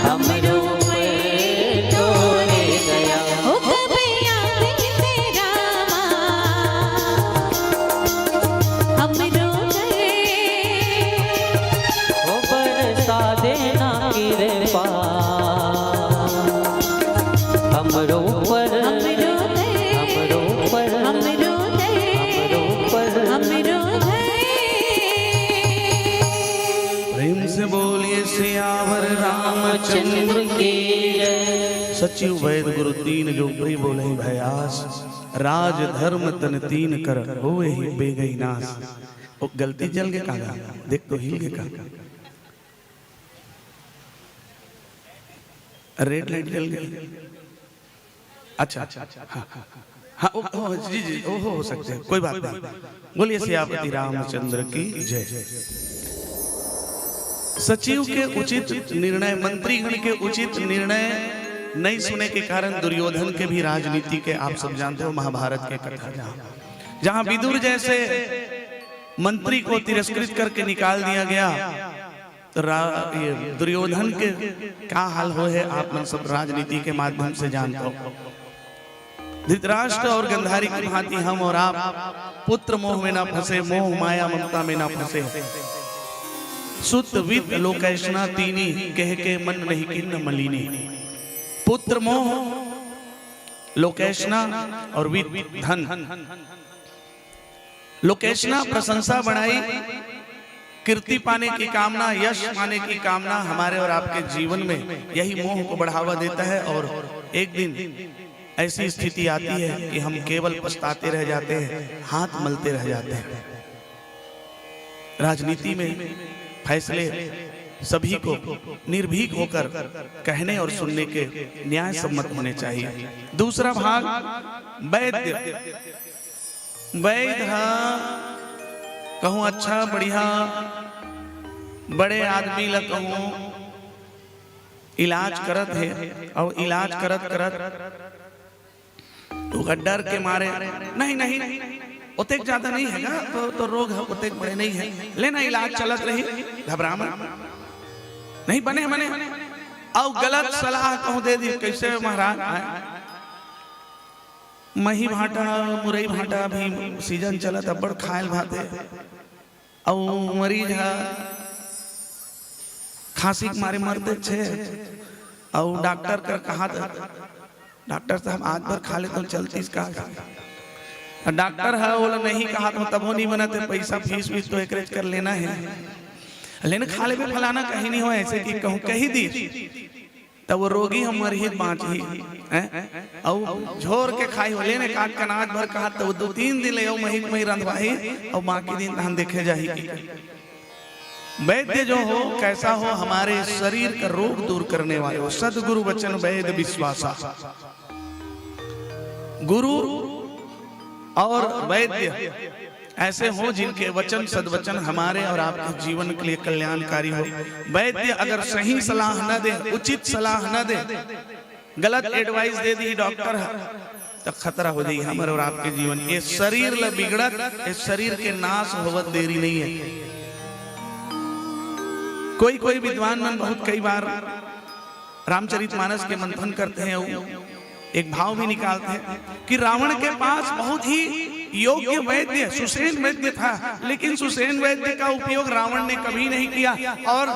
हमरो गए तोरे गया। ओ गवैया मेरे रामा, हमरो गए ओ बरसा देना कृपा हमरो पर, हमरो गए हमरो पर, हमरो गए हमरो पर। हमरो गए। प्रेम से बोलिए सियावर रामचंद्र की जय। सचिव वैद गुरु तीन जो प्रिय बोले भयास, राज धर्म तन तीन कर होए ही बेगई नास। ओ गलती जल के कागा देख तो हिल के कागा, रेड लाइट जल गई। अच्छा हाँ हाँ जी जी ओ हो सकते हैं, कोई बात नहीं। बोलिए सियापति रामचंद्र की जय। सचिव के उचित निर्णय, मंत्रीगण के उचित निर्णय नहीं सुने के कारण दुर्योधन के भी राजनीति के आप सब जानते हो महाभारत के कथा, जहां विदुर जैसे मंत्री को तिरस्कृत करके निकाल दिया गया, तो ये दुर्योधन के क्या हाल हो है आप मन सब राजनीति के माध्यम से जानते हो। धृतराष्ट्र और गंधारी की भांति हम और आप पुत्र मोह में ना फंसे, मोह माया ममता में ना फंसे। सुत विद लोकैष्णा तीनी कह के मन नहीं किन्न मलिनी। पुत्र मोह, लोकैष्णा और विद धन। लोकैष्णा प्रशंसा बढ़ाई, कीर्ति पाने की कामना, यश पाने की कामना हमारे और आपके जीवन में यही मोह को बढ़ावा देता है। और एक दिन ऐसी स्थिति आती है कि हम केवल पछताते रह जाते हैं, हाथ मलते रह जाते हैं। राजनीति में फैसले सभी को निर्भीक होकर कहने और सुनने के न्याय सम्मत होने चाहिए। दूसरा भाग वैद्य। वैद्य कहूँ अच्छा बढ़िया बड़े आदमी ला कहूँ इलाज करत है, और इलाज करत करत तो डर के मारे नहीं उतक ज्यादा नहीं है ना, तो रोग है उतक बड़े नहीं है, लेना इलाज चलत रही, घबरा मत, नहीं बने और गलत सलाह कहूँ दे दी। कैसे महाराज मही भाटा मुरई भाटा भी सीजन चलत बड़ खायल भाते, और मरीज खांसी के मारे मरते छे, और डॉक्टर कर कहा डॉक्टर साहब आज भर खा ले तो चलती इसका। डॉक्टर है बोला नहीं कहा तो तब नहीं बनाते, पैसा फीस वीस तो एकरेज कर लेना है, लेकिन खा ले भी फलाना कहीं नहीं हो ऐसे कि कहूँ कही दी, तब वो रोगी हम मरीज बाँची और झोर के खाई हो, लेने काट का अनाज भर कहा तो 2-3 दिन ले मही रंधवाही और बाकी दिन हम देखे जाही। वैद्य जो हो कैसा हो, हमारे शरीर का रोग दूर करने वाले हो। सदगुरु वचन वैद्य विश्वासा। गुरु और वैद्य ऐसे हो जिनके वचन सदवचन हमारे और आपके जीवन के लिए कल्याणकारी हो। वैद्य अगर सही सलाह न दे, उचित सलाह न दे, गलत एडवाइस दे दी डॉक्टर तो खतरा हो जाए हमारे और आपके जीवन। ये शरीर ल बिगड़त, इस शरीर के नाश होवत देरी नहीं है। कोई विद्वान मन बहुत कई बार रामचरितमानस के मंथन करते हैं, एक भाव भी निकालते हैं कि रावण के पास बहुत ही योग्य वैद्य सुसेन वैद्य था, लेकिन सुसेन वैद्य का उपयोग रावण ने कभी नहीं किया, और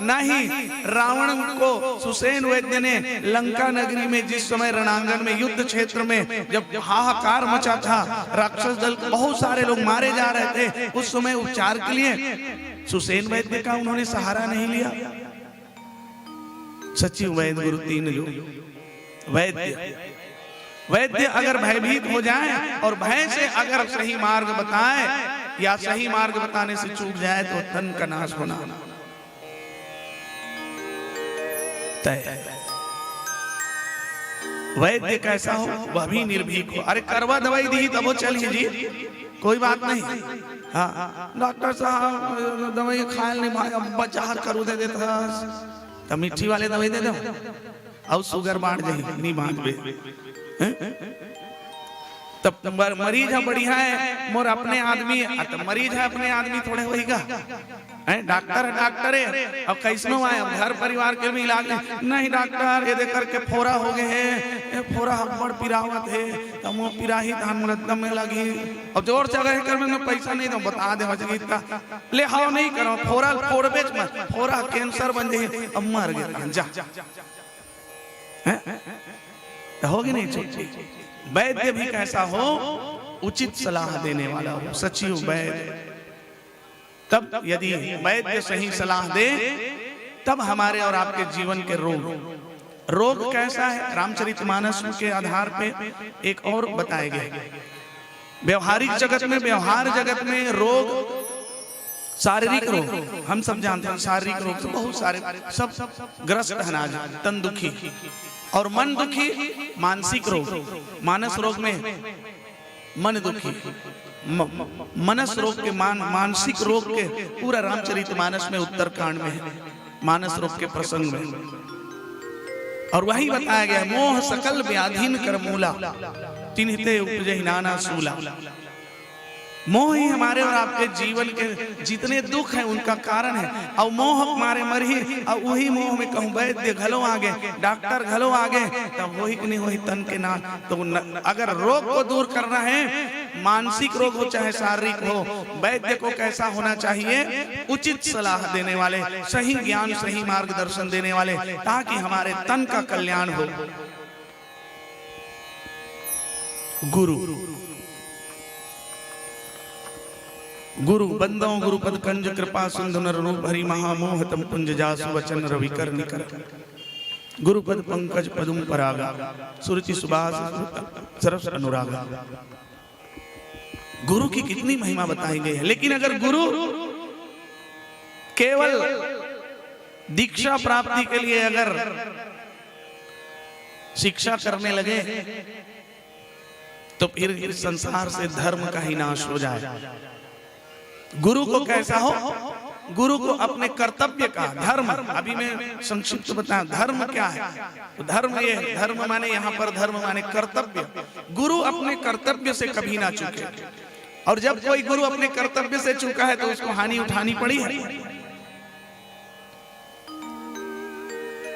न ही रावण को सुसेन वैद्य ने लंका नगरी में जिस समय रणांगण में युद्ध क्षेत्र में जब हाहाकार मचा था, राक्षस दल बहुत सारे लोग मारे जा रहे थे, उस समय उपचार के लिए सुसेन वैद्य का उन्होंने सहारा नहीं लिया। सचिव वैद्य गुरु तीन जो वैद्य अगर भयभीत हो जाए और भय से अगर सही मार्ग बताए या सही मार्ग बताने से चूक जाए तो तन का नाश होना तय है। वैद्य कैसा हो वह भी निर्भीक हो। अरे करवा दवाई दी तब वो चलिए जी, कोई बात नहीं। हाँ डॉक्टर साहब दवाई खायल नहीं भाई, अब बचा करू दे देता तो मिट्टी वाले दवाई दे दो और शुगर बांट दे नहीं बांट तब मरीज है बढ़िया है मोर अपने आदमी, तब मरीज है अपने आदमी थोड़े होगा। डॉक्टर है डॉक्टर है अब कैसनो आए अब घर परिवार के भी इलाज नहीं डॉक्टर ये देख करके फोरा हो गए हैं, फोरा बड़ पिरावत है तब वो पिराही धान मुलद्दम में लगी अब जोर से अगर कर में पैसा नहीं दो बता दे इतना ले हाव नहीं करो फोरा फोड़ बेच मत, फोरा कैंसर बन जाए अब मर गए जा होगी नहीं छुट्टी। वैद्य भी कैसा हो उचित सलाह देने वाला हो, सचिव वैद्य। तब यदि वैद्य सही सलाह दे तब हमारे और आपके जीवन के रोग कैसा है रामचरितमानस के आधार पे एक और बताए गए। व्यवहारिक जगत में व्यवहार जगत में रोग शारीरिक रोग हम सब जानते हैं, शारीरिक रोग से बहुत सारे सब ग्रस्त है आज, तन दुखी और मन दुखी, मानसिक रोग मानस रोग में मन दुखी मनस रोग के मानसिक रोग के पूरा रामचरितमानस में उत्तरकांड में है, मानस रोग के प्रसंग में। और वही बताया गया मोह सकल व्याधीन कर मूला तिन्हिते उपजहि नाना सूला। मोह ही हमारे और आपके जीवन के जितने दुख हैं उनका कारण है। और मोह हमारे मरही और वही मोह में कहूँ वैद्य घलो आगे डॉक्टर घलो आगे तब वही नहीं वही तन के नाम। तो अगर रोग को दूर करना है, मानसिक रोग हो चाहे शारीरिक हो, वैद्य को कैसा होना चाहिए उचित सलाह देने वाले, सही ज्ञान सही मार्गदर्शन देने वाले, ताकि हमारे तन का कल्याण हो। गुरु बंदों गुरुपद कंज कृपा सिंधु नर रूप हरि महामोह तम पुंज जासु वचन रवि कर निकर गुरुपद पंकज पदुम परागा सुरति सुबास सरस अनुरागा। गुरु की कितनी महिमा बताई गई है। लेकिन अगर गुरु केवल दीक्षा प्राप्ति के लिए अगर शिक्षा करने लगे तो फिर संसार से धर्म का ही नाश हो जाए। गुरु को कैसा हो, गुरु को अपने कर्तव्य का धर्म, अभी मैं संक्षिप्त बताया धर्म क्या है। तो धर्म ये धर्म माने यहाँ पर धर्म माने कर्तव्य। गुरु अपने कर्तव्य से कभी ना चूके, और जब कोई गुरु अपने कर्तव्य से चूका है तो उसको हानि उठानी पड़ी है।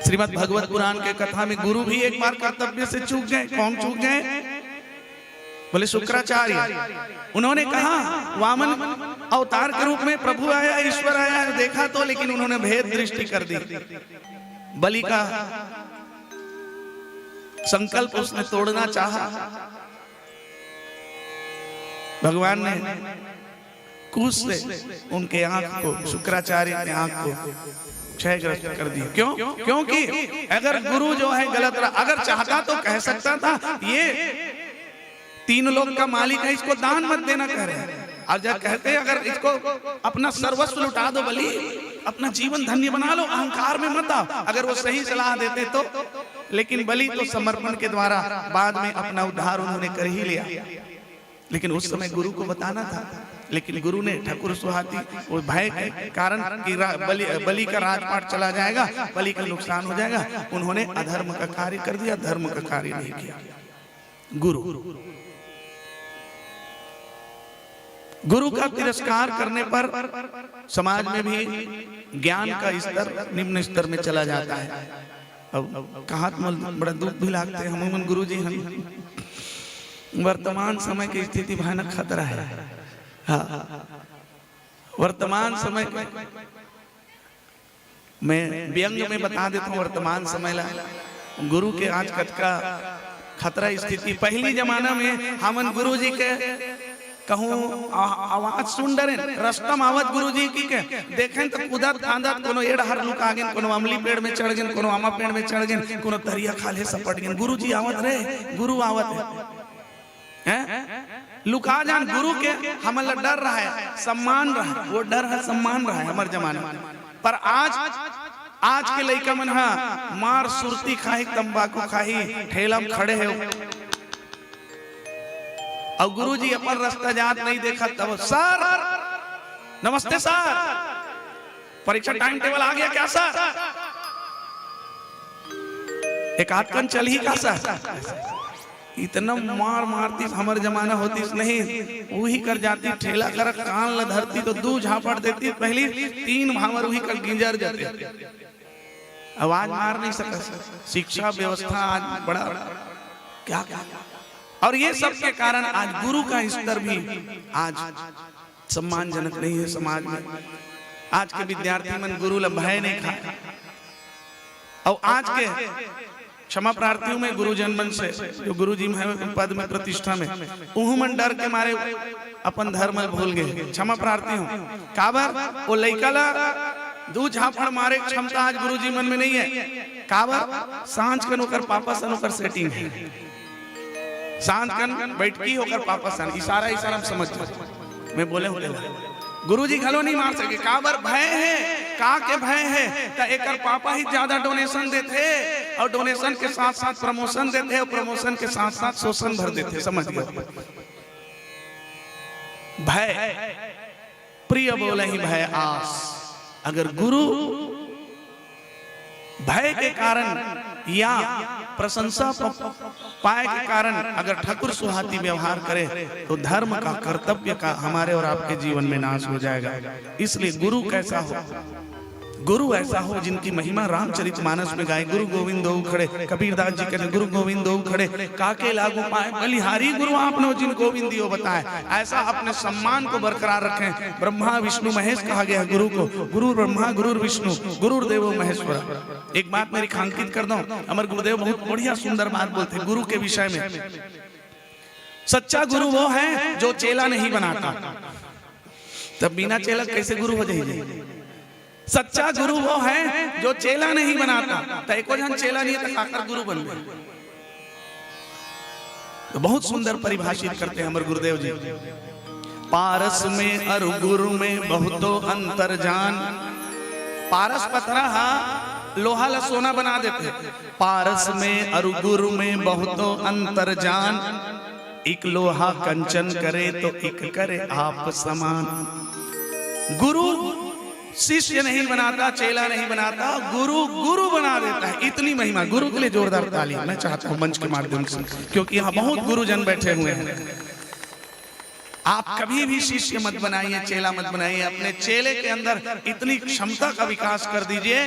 श्रीमद् भगवत पुराण के कथा में गुरु भी एक बार कर्तव्य से चूक गए। कौन चूक गए? बोले शुक्राचार्य। उन्होंने कहा वामन अवतार के रूप में प्रभु आया, ईश्वर आया, देखा तो, लेकिन उन्होंने भेद दृष्टि कर दी। बलि का संकल्प उसने तोड़ना चाहा। भगवान ने कुश से उनके आंख को, शुक्राचार्य के आंख को क्षयग्रस्त कर दिया। क्यों? क्योंकि अगर गुरु जो है गलत रहा, अगर चाहता तो कह सकता था ये तीन लोग का मालिक है, इसको दान मत देना कह रहे हैं। और जब कहते हैं अगर इसको अपना सर्वस्व लुटा दो बलि, अपना जीवन धन्य बना लो, अहंकार में मत आओ, अगर वो सही सलाह देते तो। लेकिन बलि तो समर्पण के द्वारा बाद में अपना उद्धार उन्होंने कर ही लिया। लेकिन उस समय गुरु को बताना था, लेकिन गुरु ने ठाकुर सुहाती वो भय के कारण कि बलि का राजपाट चला जाएगा, बलि का नुकसान हो जाएगा, उन्होंने अधर्म का कार्य कर दिया, धर्म का कार्य नहीं किया। गुरु का तिरस्कार करने पर समाज में भी ज्ञान का स्तर निम्न स्तर में चला जाता है। अब कहा बड़ा दुख भी लगता है। हम गुरु जी हम वर्तमान समय की स्थिति भयानक खतरा है। हाँ, वर्तमान समय मैं व्यंग में बता देता हूँ वर्तमान समय ला गुरु के आज कट का खतरा स्थिति। पहली जमाना में हमन गुरु जी के कहूँ आवाज सुन डरे रस्तम आवत गुरुजी की के देखें तो कूदत फांदत कोनो एड़ हर लुका गेन, कोनो अमली पेड़ में चढ़ गेन, कोनो आमा पेड़ में चढ़ गेन, कोनो तरिया खाले सपट गेन। गुरुजी आवत रे, गुरु आवत है लुका जान गुरु के हमला डर रहा है, सम्मान रहा है, वो डर है सम्मान रहा है हमारे जमाने में। पर आज के लइका मन हा मार सुरती खाही, तंबाकू खाही, ठेला में खड़े है और गुरुजी अपन रास्ता जात नहीं देखा। तब सर नमस्ते सर, परीक्षा टाइम टेबल आ गया क्या सर? एक आध कन चल ही का सर? इतना मार मारती हमारे जमाना होती नहीं, वही कर जाती ठेला कर कान ल धरती तो दू झापड़ देती, पहली 3 भावर वही कर गिंजर जाते, आवाज मार नहीं सका। शिक्षा व्यवस्था आज बड़ा क्या और ये सब के कारण आज गुरु का स्तर भी आज सम्मानजनक नहीं है समाज में। आज के विद्यार्थी मन गुरु ला भय नहीं खा, और आज के क्षमा प्रार्थियों में गुरुजन मन से जो गुरुजी में पद में प्रतिष्ठा में उहु मन डर के मारे अपन धर्म भूल गए। क्षमा प्रार्थी हूँ काबर वो लइका ला दू झापड़ मारे क्षमता आज गुरुजी मन में नहीं है। काबर सांझ के नौकर पापा से नौकर सेटिंग है, सांझ कन बैठकी होकर पापा सन इशारा इशारा समझ मैं बोले गुरुजी घलो नहीं मार सके। काबर भय है, का के भय है तो एकर पापा ही ज्यादा डोनेशन देते और डोनेशन के साथ साथ प्रमोशन देते और प्रमोशन के साथ साथ शोषण भर देते। समझ गए भय प्रिय बोले ही भय आस। अगर गुरु भय के कारण या प्रशंसा पाए के कारण अगर ठाकुर सुहाती व्यवहार करे तो धर्म का कर्तव्य का हमारे और आपके जीवन में नाश हो जाएगा। इसलिए गुरु कैसा हो, गुरु ऐसा हो जिनकी महिमा रामचरितमानस में गाए। गुरु गोविंद दो खड़े, कबीरदास जी कहते गुरु गोविंद दो खड़े, काके लागू पाए बलिहारी गुरु आपने जिन गोविंद दियो बताए। ऐसा अपने सम्मान को बरकरार रखें। ब्रह्मा विष्णु महेश कहा गया गुरु को, गुरु ब्रह्मा गुरु विष्णु गुरुदेव महेश्वर। एक बात मैं रेखांकित कर दूं, अमर गुरुदेव बहुत बढ़िया सुंदर बात बोलते गुरु के विषय में। सच्चा गुरु वो है जो चेला नहीं बनाता, तब बिना चेला कैसे गुरु हो जाएगी। सच्चा गुरु वो है जो चेला नहीं बनाता, तो एको जन चेला नहीं तो आकर गुरु बन गए। तो बहुत सुंदर परिभाषित करते हैं हमारे गुरुदेव जी। पारस में और गुरु में बहुतो अंतर जान। पारस पत्थरा लोहा ला सोना बना देते, पारस में और गुरु में बहुतो अंतर जान। एक लोहा कंचन करे तो एक करे आप समान। गुरु शिष्य नहीं बनाता, चेला नहीं बनाता, गुरु गुरु बना देता है। इतनी महिमा गुरु के लिए जोरदार ताली मैं चाहता हूं मंच के माध्यम से, क्योंकि यहाँ बहुत गुरुजन बैठे हुए हैं। आप कभी भी शिष्य मत बनाइए, चेला मत बनाइए। अपने चेले के अंदर इतनी क्षमता का विकास कर दीजिए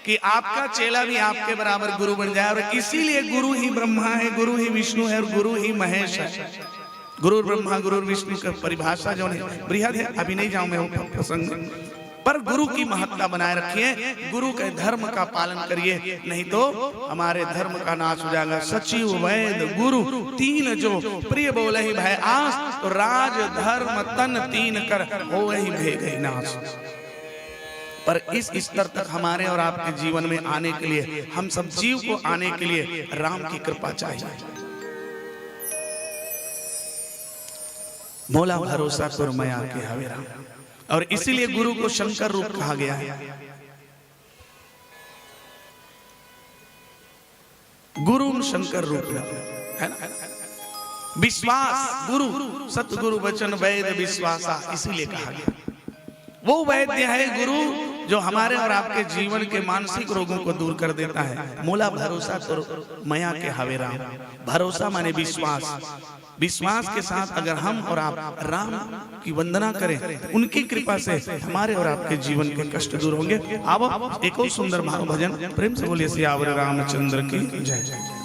कि आपका चेला भी आपके बराबर गुरु बन जाए। और इसीलिए गुरु ही ब्रह्मा है, गुरु ही विष्णु है और गुरु ही महेश है। गुरु ब्रह्मा गुरु विष्णु का परिभाषा जो है बृहद है, अभी नहीं जाऊं मैं वो प्रसंग पर। गुरु की महत्ता बनाए रखिए, गुरु के धर्म का पालन करिए, नहीं तो हमारे धर्म का नाश हो जाएगा। सचिव वैद गुरु तीन जो प्रिय बोले ही भय आस, तो राज धर्म तन तीन कर हो ही भेगे नाश। पर इस स्तर तक हमारे और आपके जीवन में आने के लिए, हम सब जीव को आने के लिए राम की कृपा चाहिए। मोला भरोसा कर मैं आके हवे राम। और इसीलिए गुरु को शंकर रूप कहा गया है। गुरु शंकर रूप है ना। विश्वास गुरु सतगुरु वचन वैद्य विश्वासा, इसीलिए कहा गया। वो वैद्य है गुरु जो हमारे और आपके जीवन के मानसिक रोगों को दूर कर देता है। मोला भरोसा करो मया के हवे राम। भरोसा माने विश्वास। विश्वास के साथ अगर हम और आप राम की वंदना करें, उनकी कृपा से हमारे और आपके जीवन के कष्ट दूर होंगे। अब एक और सुंदर भाव भजन प्रेम से बोलिए सियावर रामचंद्र की जय।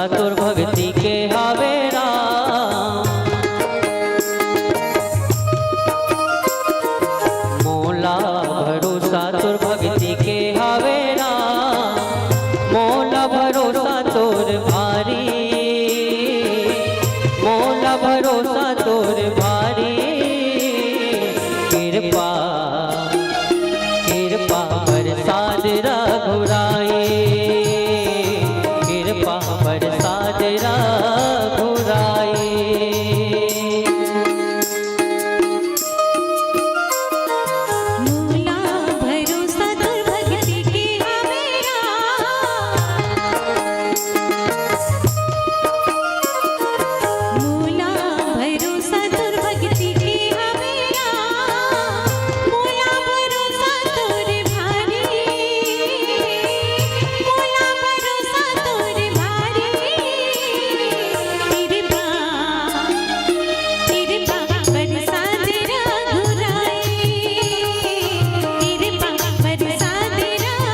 भरोसा तोर भक्ति के हावे राम। मोला भरोसा तोर भक्ति के हावे राम। मोला भरोसा तोर भारी, मोला भरोसा तोर भारी। कृपा कृपा बरसात रघुराई, कृपा बरसात रघुराई। मूला भरोसा तोर भक्ति के हावे राम। मूला भरोसा तोर भक्ति के हावे राम। मूला भरोसा तोर भारी, मूला भरोसा तोर भारी। कृपा कृपा बरसात रघुराई, कृपा बरसात रघुराई।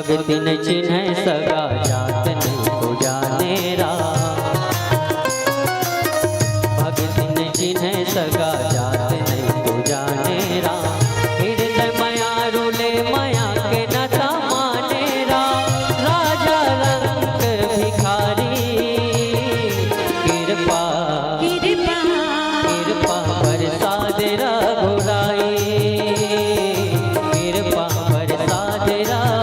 भक्ति न चिन्ह सगा जात नहीं तो जाने राम। भक्ति न चिन्ह सगा जात नहीं तो जाने राम। हृदय माया रूले माया के नता माने राम। राजा रंग भिखारी, कृपा कृपा कृपा बरसात रघुराई, कृपा बरसात रघुराई।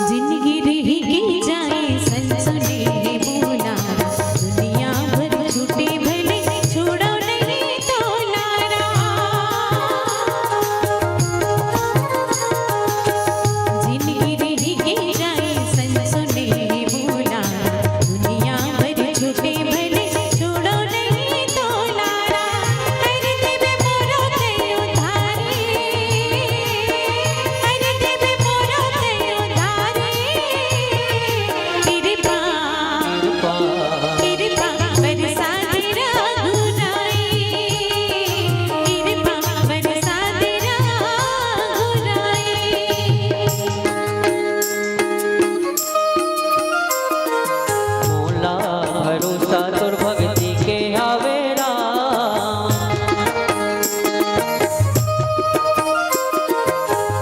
जिंदगी रहेगी जाए सनसने बोला। दुनिया भर छूटे भले छोड़ो नहीं तो लारा। जिंदगी रहेगी जाए सनसने बोला। दुनिया भर छूटे भले छोड़ो नहीं तो लारा। कर देवे मोरो तेरो धारी, कर देवे मोरो तेरो धारी। कृपा कृपा कृपा बरसात रघुराई, कृपा बरसात रघुराई। मोला भरोसा तोर भक्ति के हावे राम।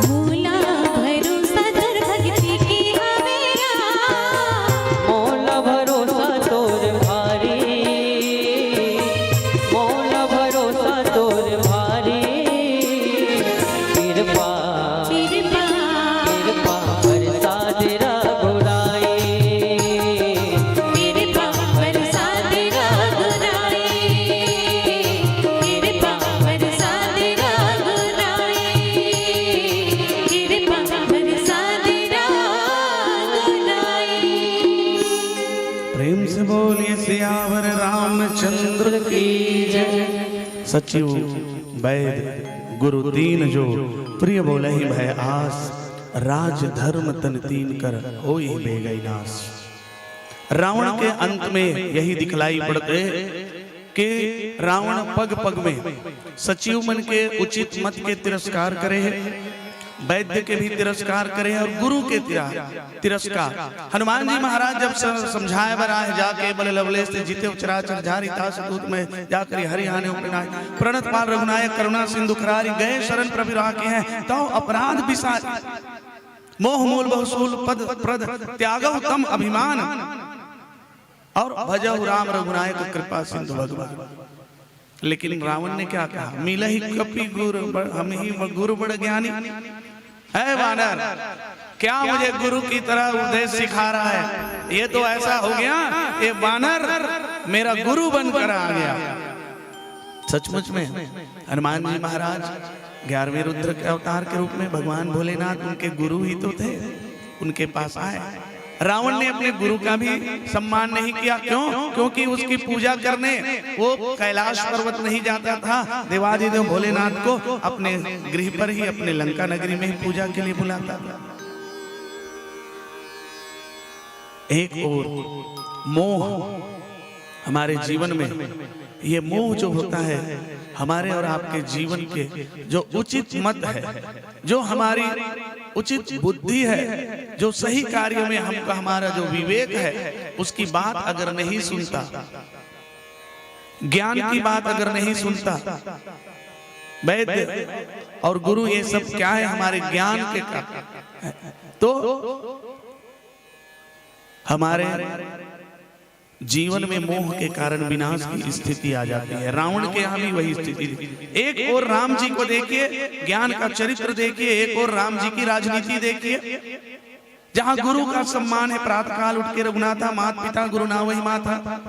मूला भरोसा तोर भक्ति के हावे राम। मोला भरोसा तोर भारी, मोला भरोसा तोर भारी। कृपा कृपा कृपा बरसात रघुराई, कृपा बरसात रघुराई, कृपा बरसात रघुराई, कृपा बरसात रघुराई। प्रेम से बोलिए सियावर रामचंद्र की जय। सचिव वैद गुरु तीन जो प्रिय बोले ही भय आस। राज धर्म तन तीन कर होई बेगई नाश। रावण के अंत में यही दिखलाई पड़ते कि रावण पग पग में सचिव मन के उचित मत के तिरस्कार करे है, वैद्य के भी तिरस्कार करे और गुरु के तिरस्कार। हनुमान जी महाराज जब समझाए बराह जाके बल लवलेश से जीते चराचर झारी तास दूत में जाकर हरियाणे उपनाय प्रणत पाल रघुनायक करुणा सिंधु खरारी गए शरण प्रभु राखे हैं तो अपराध विसार मोह मूल बहुसूल पद प्रद त्यागव तम अभिमान। और भजहु राम रघुनायक कृपा सिंधु भगवान। लेकिन रावण ने क्या कहा, मिला ही कपि गुरु हम ही गुरु बड़ ज्ञानी। है वानर, क्या मुझे गुरु की तरह उपदेश सिखा रहा है? ये तो ऐसा हो गया ये वानर मेरा गुरु बनकर आ गया। सचमुच में हनुमान जी महाराज 11वें रुद्र के अवतार के रूप में भगवान भोलेनाथ उनके गुरु ही तो थे, उनके पास आए। रावण ने अपने गुरु का भी सम्मान नहीं किया। क्यों? क्योंकि उसकी पूजा करने वो कैलाश पर्वत नहीं जाता था, देवादिदेव भोलेनाथ को अपने गृह पर ही, अपने लंका नगरी में ही पूजा के लिए बुलाता था। एक और मोह हमारे जीवन में, ये मोह जो होता है हमारे और आपके जीवन के जो उचित मत है, जो हमारी उचित बुद्धि है, जो सही कार्य में हमका हमारा जो विवेक है, उसकी बात अगर नहीं सुनता, ज्ञान की बात अगर नहीं सुनता, वैद्य और गुरु ये सब क्या है हमारे ज्ञान के कारण, तो हमारे जीवन में मोह के कारण विनाश की स्थिति आ जाती है। रावण के यहाँ भी वही स्थिति थी। एक और राम जी को देखिए, ज्ञान का चरित्र देखिए, एक और राम जी की राजनीति देखिए, जहाँ गुरु का सम्मान है, प्रातःकाल उठ के रघुनाथा मात पिता गुरु ना वही माता,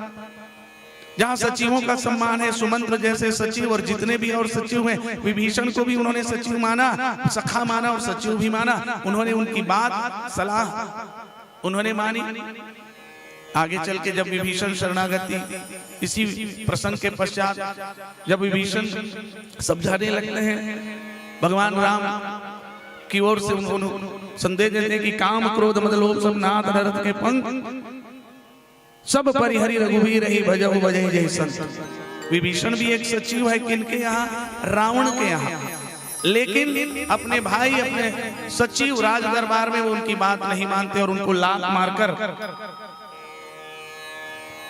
जहाँ सचिवों का सम्मान है, सुमंत्र जैसे सचिव और जितने भी और सचिव हैं, विभीषण को भी उन्होंने सचिव माना, सखा माना और सचिव भी माना। उन्होंने उनकी बात सलाह उन्होंने मानी। आगे चल के जब विभीषण शरणागति, इसी प्रसंग के पश्चात जब विभीषण समझाने लगते हैं, भगवान राम की ओर से उन्होंने संदेश देते हैं कि काम क्रोध मद लोभ सब नाथ नरत के पंख सब परिहरि रघुवीर ही भजहु भजहि जय संत। विभीषण भी एक सचिव है, किनके यहाँ? रावण के यहाँ। लेकिन अपने भाई, अपने सचिव राज दरबार में वो उनकी बात नहीं मानते और उनको लात मारकर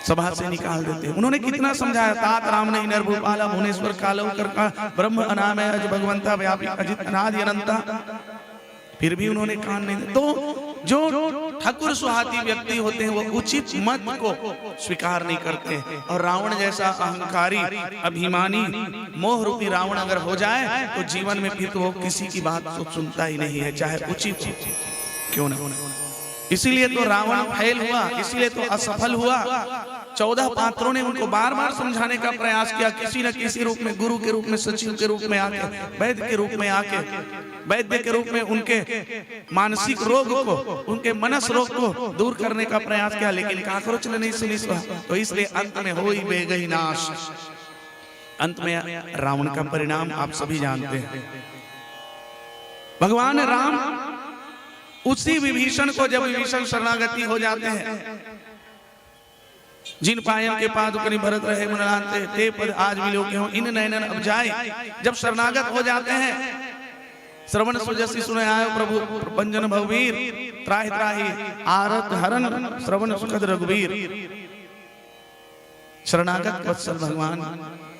सभा से निकाल देते। उन्होंने कितना समझाया, तात राम नहीं नरभूपाला भुवनेश्वर कालव कर ब्रह्म अनामय अज भगवंता व्यापी अजित अनादि अनंता, फिर भी उन्होंने कान नहीं दिया। तो जो ठाकुर सुहाती व्यक्ति होते हैं वो उचित मत को स्वीकार नहीं करते, और रावण जैसा अहंकारी अभिमानी मोह रूपी रावण अगर हो जाए तो जीवन में फिर तो वो किसी की बात तो सुनता ही नहीं है, चाहे उचित हो क्यों ना। इसीलिए तो रावण फैल हुआ, इसीलिए तो असफल हुआ। 14 पात्रों ने उनको बार बार समझाने का प्रयास किया, किसी न किसी रूप में, गुरु के रूप में, सचिव के रूप में आके, वैद्य के रूप में आके, वैद्य के रूप में उनके मानसिक रोग को, उनके मनस रोग को दूर करने का प्रयास किया, लेकिन काकरोच ने नहीं सुनी। तो इसलिए अंत में हो ही बेगही नाश। अंत में रावण का परिणाम आप सभी जानते हैं। भगवान राम उसी विभीषण को, जब विभीषण शरणागति हो जाते हैं, जिन पायन के पादुकनि भरत रहे मुनलांते ते पद आज मिलो के हो इन नयनन अब जाए, जब शरणागत हो जाते हैं, श्रवण सुजसी सुने आयो प्रभु प्रपंजन भववीर त्राहि त्राहि आरत हरन श्रवण सुखद रघुवीर। शरणागत वत्सल भगवान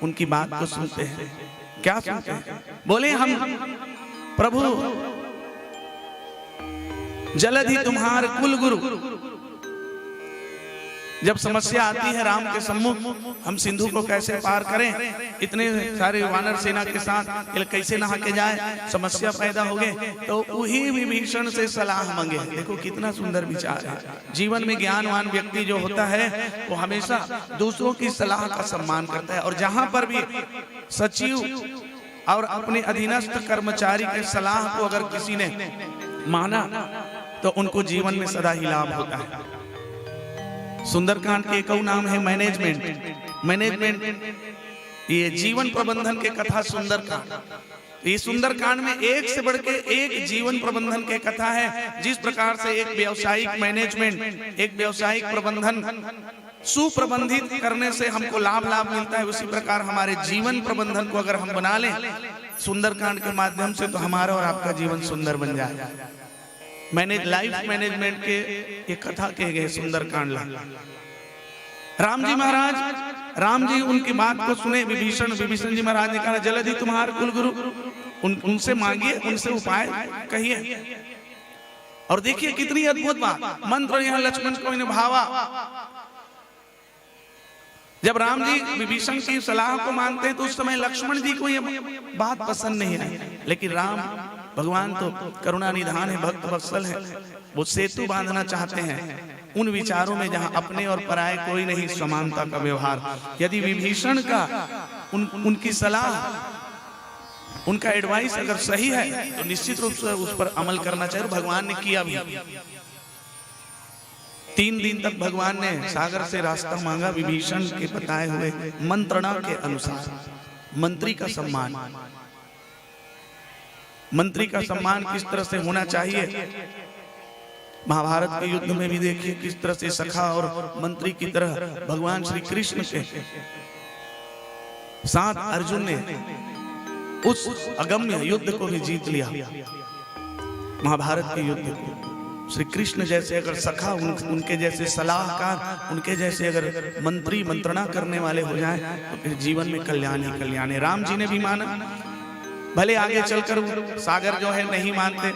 उनकी बात को सुनते हैं। क्या सुनते हैं? बोले हम प्रभु जलधि तुम्हार कुल गुरु। जब समस्या आती है राम के सम्मुख, हम सिंधु को कैसे पार करें, इतने सारे वानर सेना के साथ कैसे नहा के जाए, समस्या पैदा हो गए, तो वही विभीषण से सलाह मांगे। देखो कितना सुंदर विचार है। जीवन में ज्ञानवान व्यक्ति जो होता है वो हमेशा दूसरों की सलाह का सम्मान करता है, और जहां पर भी सचिव और अपने अधीनस्थ कर्मचारी के सलाह को अगर किसी ने माना तो उनको जीवन में सदा ही लाभ होता है। सुंदरकांड के एक नाम है मैनेजमेंट। मैनेजमेंट ये जीवन प्रबंधन के कथा सुंदरकांड। ये सुंदरकांड में एक से बढ़ के एक जीवन प्रबंधन के कथा है। जिस प्रकार से एक व्यावसायिक मैनेजमेंट, एक व्यावसायिक प्रबंधन सुप्रबंधित करने से हमको लाभ मिलता है, उसी प्रकार हमारे जीवन प्रबंधन को अगर हम बना लें सुंदरकांड के माध्यम से, तो हमारा और आपका जीवन सुंदर बन जाए। लाइफ मैनेजमेंट के ये कथा कहे गए सुंदरकांड। राम जी महाराज, राम जी उनकी बात को सुने। विभीषण जी महाराज ने कहा जलधि तुम्हार कुल गुरु, उनसे मांगिए, उनसे उपाय कहिए। और देखिए कितनी अद्भुत बात, मंत्र यहाँ लक्ष्मण को इन्हें भावा। जब राम जी विभीषण की सलाह को मानते हैं तो उस समय लक्ष्मण जी को ये बात पसंद नहीं आई, लेकिन राम भगवान तो करुणा निधान है, भक्त वत्सल है, वो सेतु बांधना चाहते हैं उन विचारों में जहां अपने और पराये कोई नहीं, समानता का व्यवहार। यदि विभीषण का उनकी सलाह, उनका एडवाइस अगर सही है तो निश्चित रूप से उस पर अमल करना चाहिए। भगवान ने किया भी। 3 दिन तक भगवान ने सागर से रास्ता मांगा विभीषण के बताए हुए मंत्रणा के अनुसार। मंत्री का सम्मान, मंत्री का सम्मान किस तरह से होना चाहिए, महाभारत के युद्ध में भी देखिए किस तरह से सखा और मंत्री की तरह भगवान श्री कृष्ण के साथ अर्जुन ने उस अगम्य युद्ध को भी जीत लिया। महाभारत के युद्ध को श्री कृष्ण जैसे अगर सखा, उनके जैसे सलाहकार, उनके जैसे अगर मंत्री मंत्रणा करने वाले हो जाएं तो फिर जीवन में कल्याण ही कल्याण है। राम जी ने भी माना, भले आगे चलकर सागर जो है नहीं मानते,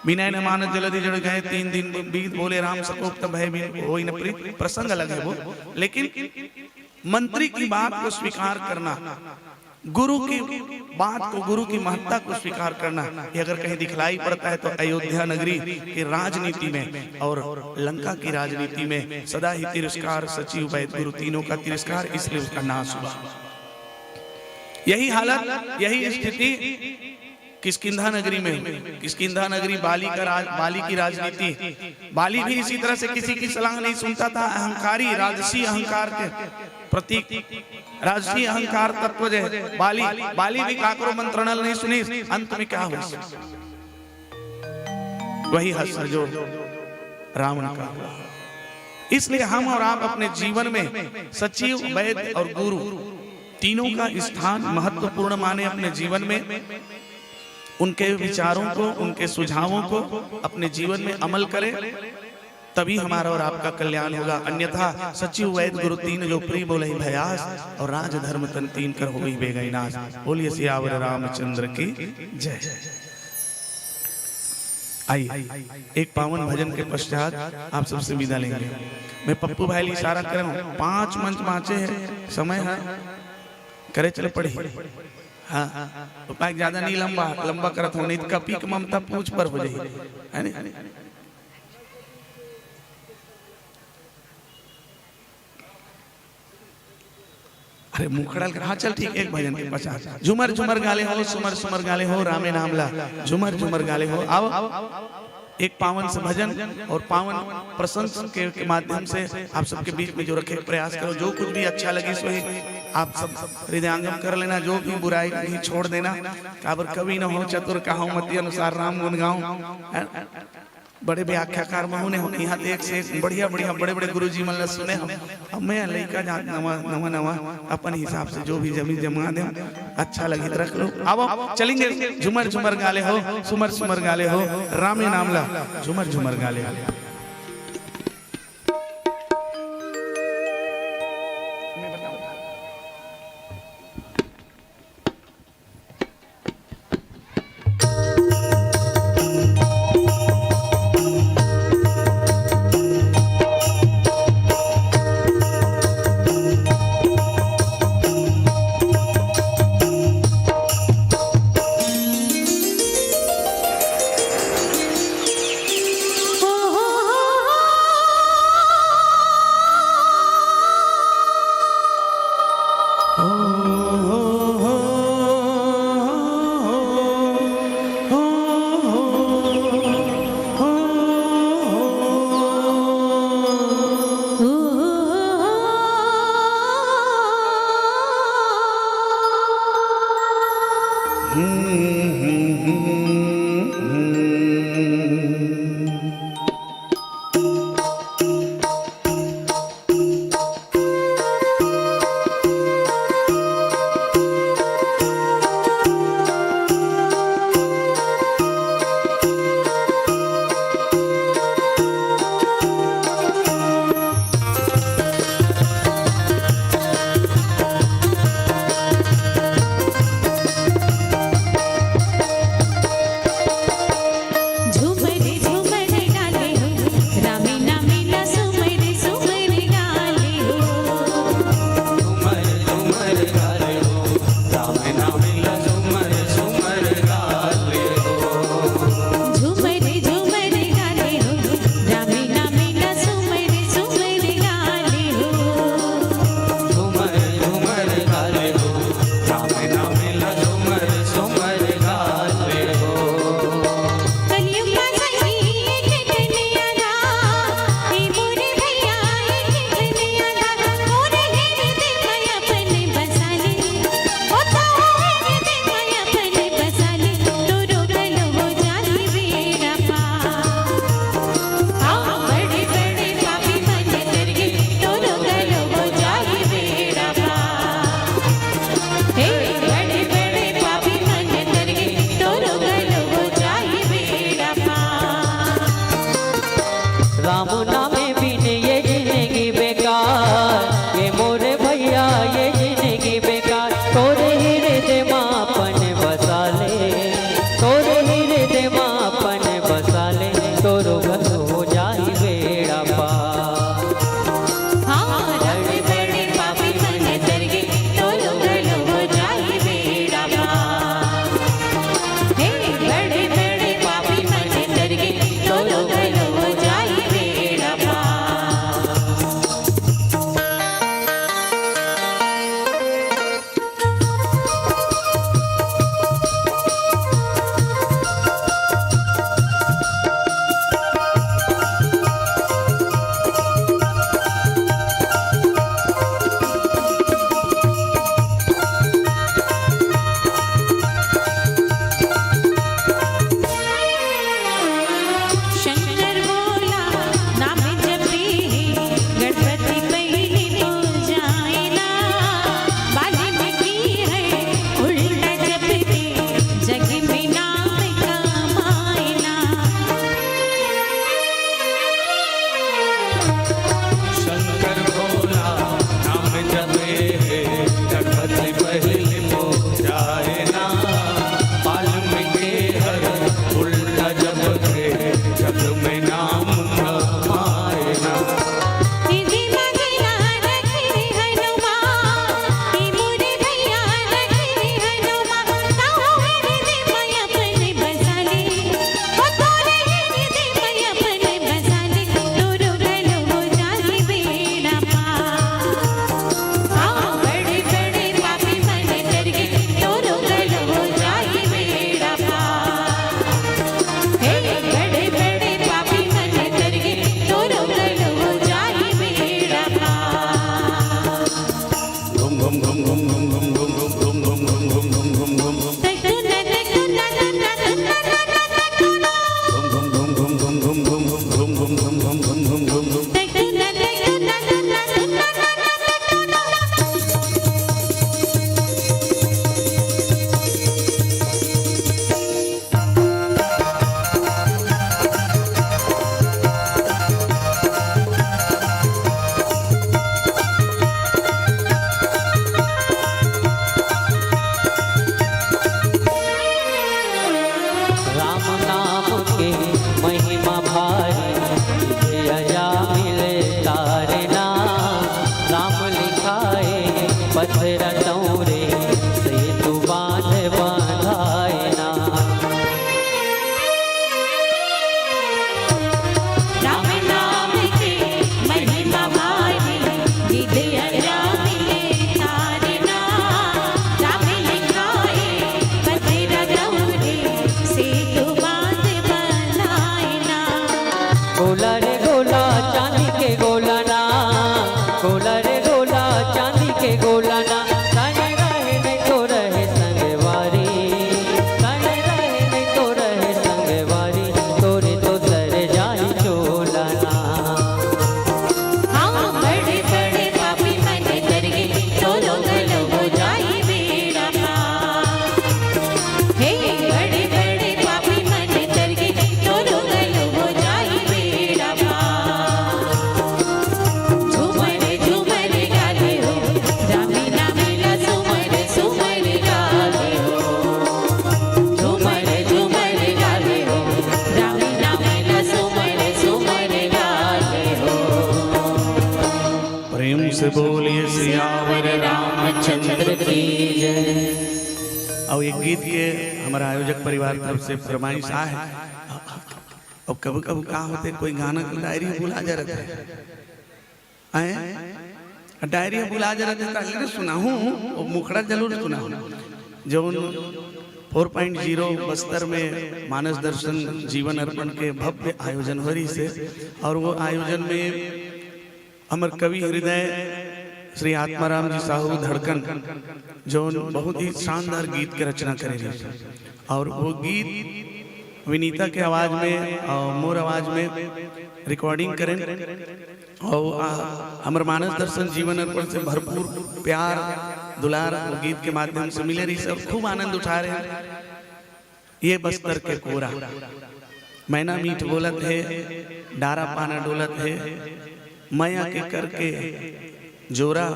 विनय न मानत जलधि जड़ गए 3 दिन बीत, बोले राम सकोप तब भय बिन होई न प्रीत। प्रसंग अलग है वो, लेकिन मंत्री की बात को स्वीकार करना, गुरु की बात को, गुरु की महत्ता को स्वीकार करना, ये अगर कहीं दिखलाई पड़ता है तो अयोध्या नगरी की राजनीति में और लंका की राजनीति में सदा ही तिरस्कार, सचिव वैद गुरु तीनों का तिरस्कार, इसलिए उसका नाश हुआ। यही हालत, यही स्थिति किष्किंधा नगरी में। किष्किंधा नगरी बाली की राजनीति। बाली भी इसी तरह से किसी की सलाह नहीं सुनता था, अहंकारी, राजसी अहंकार के प्रतीक, राजसी अहंकार तत्व जो बाली भी काकरो मंत्रणा नहीं सुनी। अंत में क्या हुआ? वही हश्र जो रावण का हुआ। इसलिए हम और आप अपने जीवन में सचिव, वैद्य और गुरु तीनों का स्थान महत्वपूर्ण माने अपने जीवन में। उनके विचारों को, उनके सुझावों को अपने जीवन में अमल करें, तभी हमारा और आपका कल्याण होगा। अन्यथा सचिव वैद्य गुरु तीन जो प्रिय बोले भयास, और राज धर्म तन 3 कर हो गई बेगई नाश। बोलिए सियावर रामचंद्र की जय। आइए एक पावन भजन के पश्चात आप सबसे विदा लेंगे। मैं पप्पू भाई इशारा कर रहा हूँ, 5 मंच बाँचे हैं, समय है, करे चले पढ़ी। हाँ तो पैक ज्यादा नहीं लंबा करत हो, नहीं कपी की ममता पूछ पर हो जाए, है नहीं? अरे मुखड़ल कर। हाँ चल ठीक, एक भजन के पचास। झुमर झुमर गाले हो, सुमर सुमर गाले हो, रामे नामला झुमर झुमर गाले हो। आओ एक पावन से भजन और पावन प्रसंग के माध्यम से आप सबके बीच में जो रखे प्रयास करो। जो कुछ भी अच्छा लगे सो ही आप सब हृदयांगम कर लेना, जो भी बुराई नहीं छोड़ देना। काबर कवि न हो चतुर कहाऊं, मति अनुसार राम गुण गाऊं। बड़े व्याख्याकार महू ने यहाँ एक से बढ़िया बढ़िया बड़े बड़े गुरु जी मतलब सुने हम। अब मैं लड़का नवा नवा अपन हिसाब से जो भी जमीन जमा दे अच्छा लगे रख लो। अब चलेंगे। झुमर झुमर गाले हो, सुमर सुमर गाले हो, रामे नामला झुमर झुमर गाले हो। हो राम नामे बिन ये जिंदगी बेकार, ये मोरे भैया ये जिंदगी बेकार। तोरे हृदय मापन बसा ले, तोरे हृदय मापन बसा ले, तोरो घर हो जाई बेड़ा पार। हाँ बड़े बड़े पापी मन दरगे तोरो गल हो जाई बेड़ा पार। हे बड़े बड़े पापी मन दरगे तोरो गल हो जाई बेड़ा पार। शंकर बोला नाम जपी गणपति पहले पूजाए ना। बाली मिट्टी है उल्टा जपते जग में नाम कमाए ना। शंकर भोला नाम जपे गणपति पहले पूजाए ना। वाल्मीकि हर उल्टा जप के जग में नाम कमाए ना। दीदी मगना रखी हनुमान की मोरे भैया रखी हनुमान। ताऊ हृदय में अपने बसा ले, ओ तोरे हृदय में अपने बसा ले, तोरो गल हो जाई बेड़ा पार। हाँ बड़े बड़े पापी मन दरगे तोरो गल हो जाई बेड़ा पार। हे बड़े बड़े पापी मन दरगे तोरो गल हो जाई बेड़ा पार। घुम घुम घुम घुम घुम घुम घुम घुम घुम घुम घुम घुम घुम घुम घुम राम नाम के महिमा भारी, अजा मिले तारे नाम। राम लिखाए पत्थर तौरे, सेतु बांध बांधाए ना। राम नाम के महिमा भारी, विद्या मिले तारे नाम। राम लिखाए पत्थर तौरे, सेतु बांध बंधाए ना। गोला रे गोला चांदी के गोला ना, गोला रे गोला चांदी के गोला ना। तन रहे नहीं तो रहे संगवारी, तन रहे नहीं तो रहे संगवारी, तोरे तो सर जाई चोला ना। हाँ बड़े बड़े पापी मन दरगे तोरो गल हो जाई बेड़ा पार। हे बड़े बड़े पापी मन दरगे तोरो गल हो जाई बेड़ा पार। झूमर झूमर गाले हो राम नाम ला सुमर सुमर गाले हो। झूमर झूमर गाले हो राम नाम ला सुमर सुमर गाले हो। प्रेम से बोलिए सियावर रामचंद्र की जय। और ये गीत के हमारा आयोजक परिवार तरफ से फरमाइश आ है। अब कभी कभी क्या होते कोई गाना की डायरी भुला जा रहे हैं, डायरी भुला जा रहे थे सुना हूँ और मुखड़ा जरूर सुना हूँ। जो 4.0 बस्तर में मानस दर्शन जीवन अर्पण के भव्य आयोजन हो रही से, और वो आयोजन में अमर कवि हृदय श्री आत्माराम जी साहू धड़कन जो बहुत ही शानदार गीत की रचना करेंगे, और वो गीत विनीता के आवाज में और मोर आवाज में रिकॉर्डिंग करें। और अमर मानस दर्शन जीवन अर्पण से भरपूर प्यार दुलार गीत के माध्यम से मिले रही, सब खूब आनंद उठा रहे हैं। ये बस्तर के कोरा मैना मीठ बोलत है, डारा पाना डोलत है, माया के करके जोरा,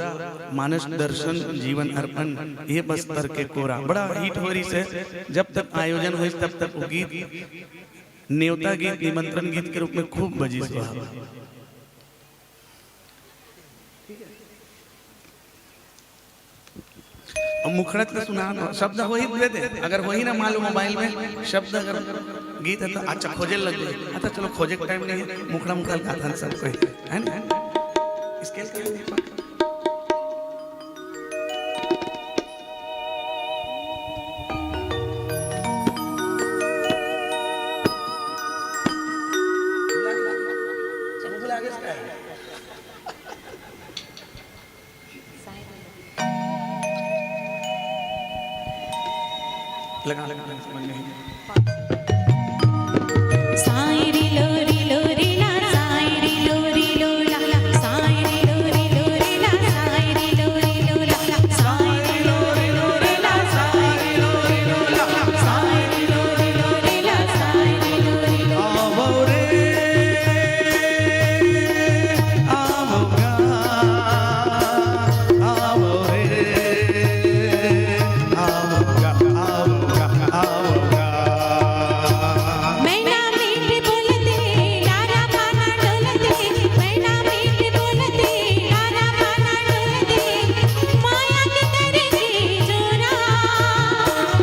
मानस दर्शन जीवन अर्पण, ये बस्तर के कोरा। बड़ा हिट हो रही से जब तक आयोजन हुई तब तक वो गीत न्योता गीत, निमंत्रण गीत के रूप में खूब बजी सुहावा। और मुखड़त का सुना शब्द वही दे दे, अगर वही ना मालूम मोबाइल में शब्द अगर गीत है तो अच्छा खोजे लग गए। अच्छा चलो खोजे का टाइम नहीं, मुखड़ा मुखड़ा का था सब कोई है ना। इसके लगा समझ नहीं। सायरी लोरी लोरी ला, सायरी लोरी लोला, सायरी लोरी लोरी ला, सायरी लोरी लोला, सायरी लोरी लोरी ला, सायरी लोरी लोला, सायरी लोरी लोरी ला, सायरी लोरी लोला। आवो रे आवोगा, आवो रे आवोगा, आवोगा, आवोगा। मैना मीठ बोलते, डारा पाना डोलते, मैना मीठ बोलते, डारा पाना डोलते, माया के करेगी जोरा।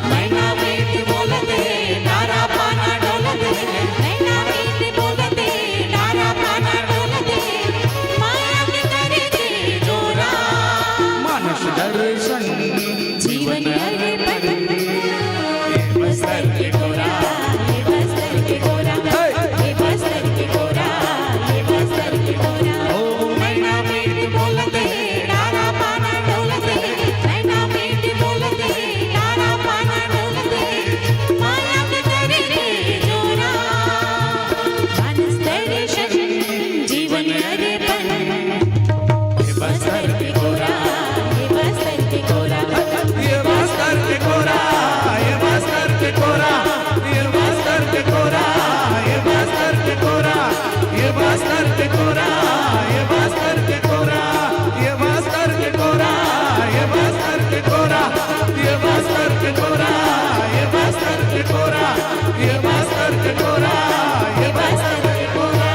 मैना मीठ बोलते, डारा पाना डोलते, मैना मीठ बोलते, डारा पाना डोलते, माया के करेगी जोरा। मानस दर्शन जीवन अर्पण, ये बस्तर के कोरा, ये बस्तर के कोरा, ये बस्तर के कोरा, ये बस्तर के कोरा। ओ मैना मीठ बोलते, डारा पाना डोलते, मैना मीठ बोलते, डारा पाना डोलते, माया के करेगी जोरा। मानस दर्शन जीवन अर्पण, ये बस्तर के कोरा, ये बस्तर के कोरा, ये बस्तर के कोरा, ये बस्तर के कोरा, ये बस्तर के कोरा, ये बस्तर के कोरा, ये बस्तर के कोरा, ये बस्तर के कोरा, ये बस्तर के कोरा, ये बस्तर के कोरा, ये बस्तर के कोरा, ये बस्तर के कोरा, ये बस्तर के कोरा, ये बस्तर के कोरा।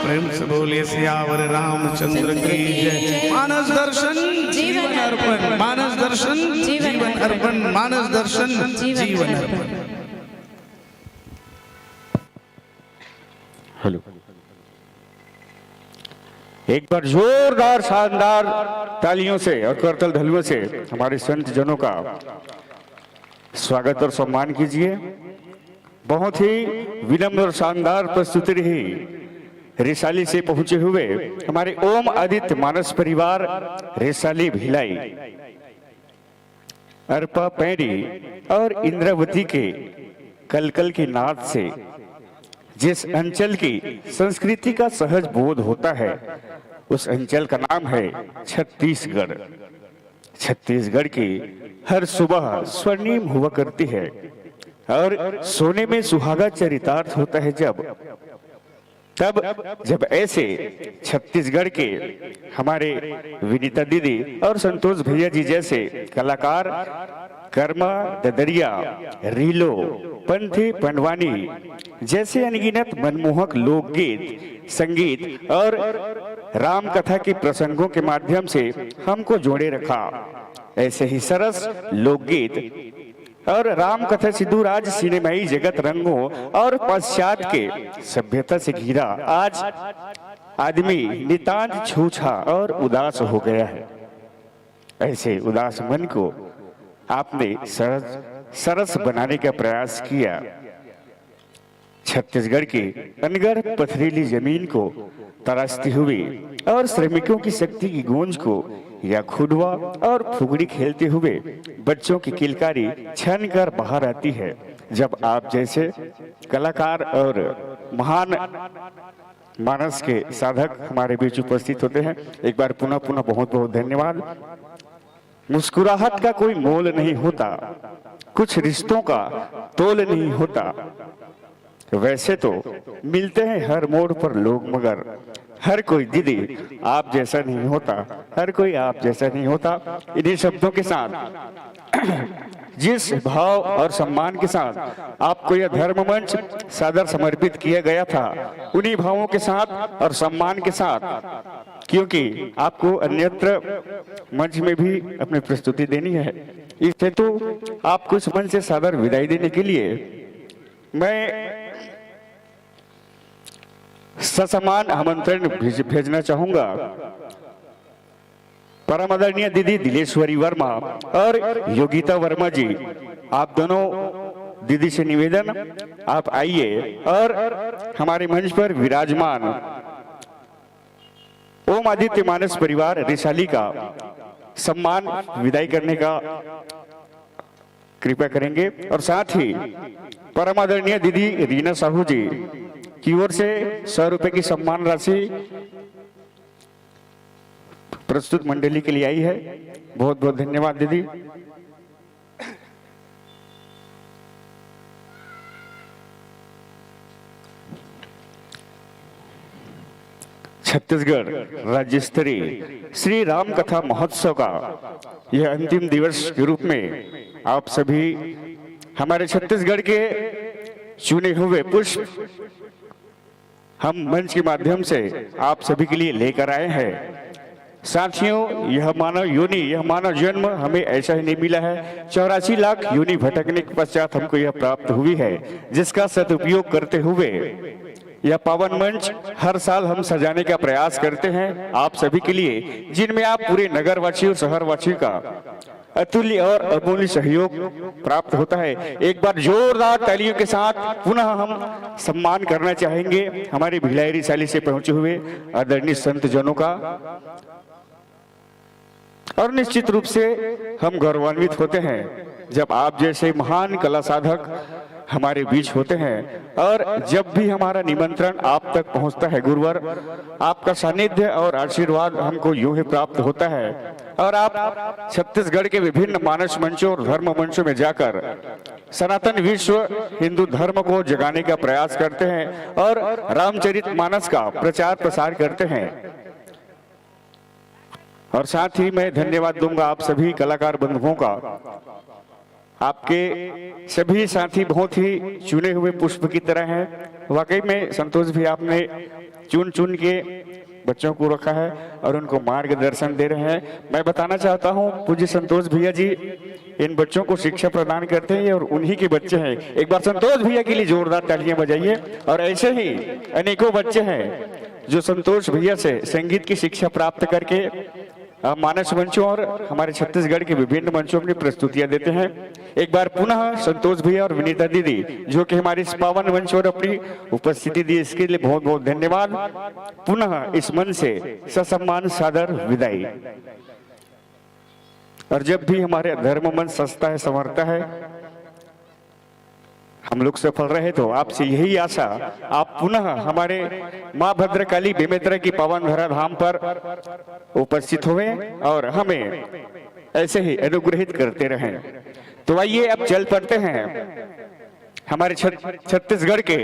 प्रेम से बोलिए सियावर रामचंद्र की जय। मानस दर्शन जीवन अर्पण, मानस दर्शन जीवन अर्पण, मानस दर्शन जीवन अर्पण। हेलो, एक बार जोरदार शानदार तालियों से और करतल धलुओं से हमारे संत जनों का स्वागत और सम्मान कीजिए। बहुत ही विनम्र और शानदार प्रस्तुति रही रिसाली से पहुंचे हुए हमारे ओम आदित्य मानस परिवार रिसाली भिलाई, अर्पा पैरी और इंद्रावती के कलकल की नाद से जिस अंचल की संस्कृति का सहज बोध होता है उस अंचल का नाम है छत्तीसगढ़। छत्तीसगढ़ की हर सुबह स्वर्णिम हुआ करती है और सोने में सुहागा चरितार्थ होता है जब ऐसे छत्तीसगढ़ के हमारे विनीता दीदी और संतोष भैया जी जैसे कलाकार कर्मा ददरिया, रीलो, पंथी पंडवानी जैसे अनगिनत मनमोहक लोकगीत, संगीत और राम कथा के प्रसंगों के माध्यम से हमको जोड़े रखा। ऐसे ही सरस लोकगीत और राम कथा सिद्धूराज सिनेमाई जगत रंगों और पश्चात के सभ्यता से घिरा आज आदमी नितांत छूछा और उदास हो गया है। ऐसे उदास मन को आपने सरस बनाने का प्रयास किया। छत्तीसगढ़ की अनगर पथरीली जमीन को तराशती हुई और श्रमिकों की शक्ति की गूंज को या खुडवा और फुगड़ी खेलते हुए बच्चों की किलकारी छन कर बाहर आती है। जब आप जैसे कलाकार और महान मानस के साधक हमारे बीच उपस्थित होते हैं, एक बार पुनः बहुत बहुत धन्यवाद। मुस्कुराहट का कोई मोल नहीं होता, कुछ रिश्तों का तोल नहीं होता, वैसे तो मिलते हैं हर मोड़ पर लोग, मगर हर कोई दीदी आप जैसा नहीं होता, हर कोई आप जैसा नहीं होता। इन्हीं शब्दों के साथ जिस भाव और सम्मान के साथ आपको यह धर्म मंच सादर समर्पित किया गया था, उन्हीं भावों के साथ और सम्मान के साथ, क्योंकि आपको अन्यत्र मंच में भी अपनी प्रस्तुति देनी है, इस हेतु आपको इस मंच से सादर विदाई देने के लिए मैं ससमान आमंत्रण भेजना चाहूंगा। परम आदरणीय दीदी दिलेश्वरी वर्मा और योगिता वर्मा जी, आप दोनों दीदी से निवेदन, आप आइए और हमारे मंच पर विराजमान ओम आदित्य मानस परिवार रिसाली का सम्मान विदाई करने का कृपया करेंगे। और साथ ही परम आदरणीय दीदी रीना साहू जी की ओर से 100 रुपए की सम्मान राशि प्रस्तुत मंडली के लिए आई है। बहुत बहुत धन्यवाद दीदी। छत्तीसगढ़ राज्य स्तरीय श्री राम कथा महोत्सव का यह अंतिम दिवस के रूप में आप सभी हमारे छत्तीसगढ़ के चुने हुए पुष्प हम मंच के माध्यम से आप सभी के लिए लेकर आए हैं। साथियों, यह मानव योनि, यह मानव जन्म हमें ऐसा ही नहीं मिला है। 84 लाख योनि भटकने के पश्चात हमको यह प्राप्त हुई है, जिसका सदुपयोग करते हुए यह पावन मंच हर साल हम सजाने का प्रयास करते हैं आप सभी के लिए, जिनमें आप पूरे नगरवासी और शहरवासियों का अतुल्य और अमूल्य सहयोग प्राप्त होता है। एक बार जोरदार तालियों के साथ पुनः हम सम्मान करना चाहेंगे हमारे भिलाई रिसाली से पहुंचे हुए आदरणीय संत जनों का। और निश्चित रूप से हम गौरवान्वित होते हैं जब आप जैसे महान कला साधक हमारे बीच होते हैं, और जब भी हमारा निमंत्रण आप तक पहुंचता है गुरुवर, आपका सानिध्य और आशीर्वाद हमको यूं ही प्राप्त होता है। और आप छत्तीसगढ़ के विभिन्न मानस मंचों और धर्म मंचों में जाकर सनातन विश्व हिंदू धर्म को जगाने का प्रयास करते हैं और रामचरित मानस का प्रचार प्रसार करते हैं। और साथ ही मैं धन्यवाद दूंगा आप सभी कलाकार बंधुओं का। आपके सभी साथी बहुत ही चुने हुए पुष्प की तरह हैं। वाकई में संतोष भी आपने चुन चुन के बच्चों को रखा है और उनको मार्गदर्शन दे रहे हैं। मैं बताना चाहता हूं, पूज्य संतोष भैया जी इन बच्चों को शिक्षा प्रदान करते हैं और उन्हीं के बच्चे हैं। एक बार संतोष भैया के लिए जोरदार तालियां बजाइए। और ऐसे ही अनेकों बच्चे हैं जो संतोष भैया से संगीत की शिक्षा प्राप्त करके मानस मंचों और हमारे छत्तीसगढ़ के विभिन्न मंचों में प्रस्तुतियां देते हैं। एक बार पुनः संतोष भैया और विनीता दीदी जो कि हमारे इस पावन मंच और अपनी उपस्थिति दी, इसके लिए बहुत बहुत धन्यवाद। पुनः इस मंच से ससम्मान सादर विदाई। और जब भी हमारे धर्म मंच सस्ता है, संवरता है, हम लोग सफल रहे, तो आपसे यही आशा आप पुनः हमारे मां भद्रकाली बेमेतरा की पावन धरा धाम पर उपस्थित हुए और हमें ऐसे ही अनुग्रहित करते रहें। तो आइए अब चल पड़ते हैं हमारे छत्तीसगढ़ के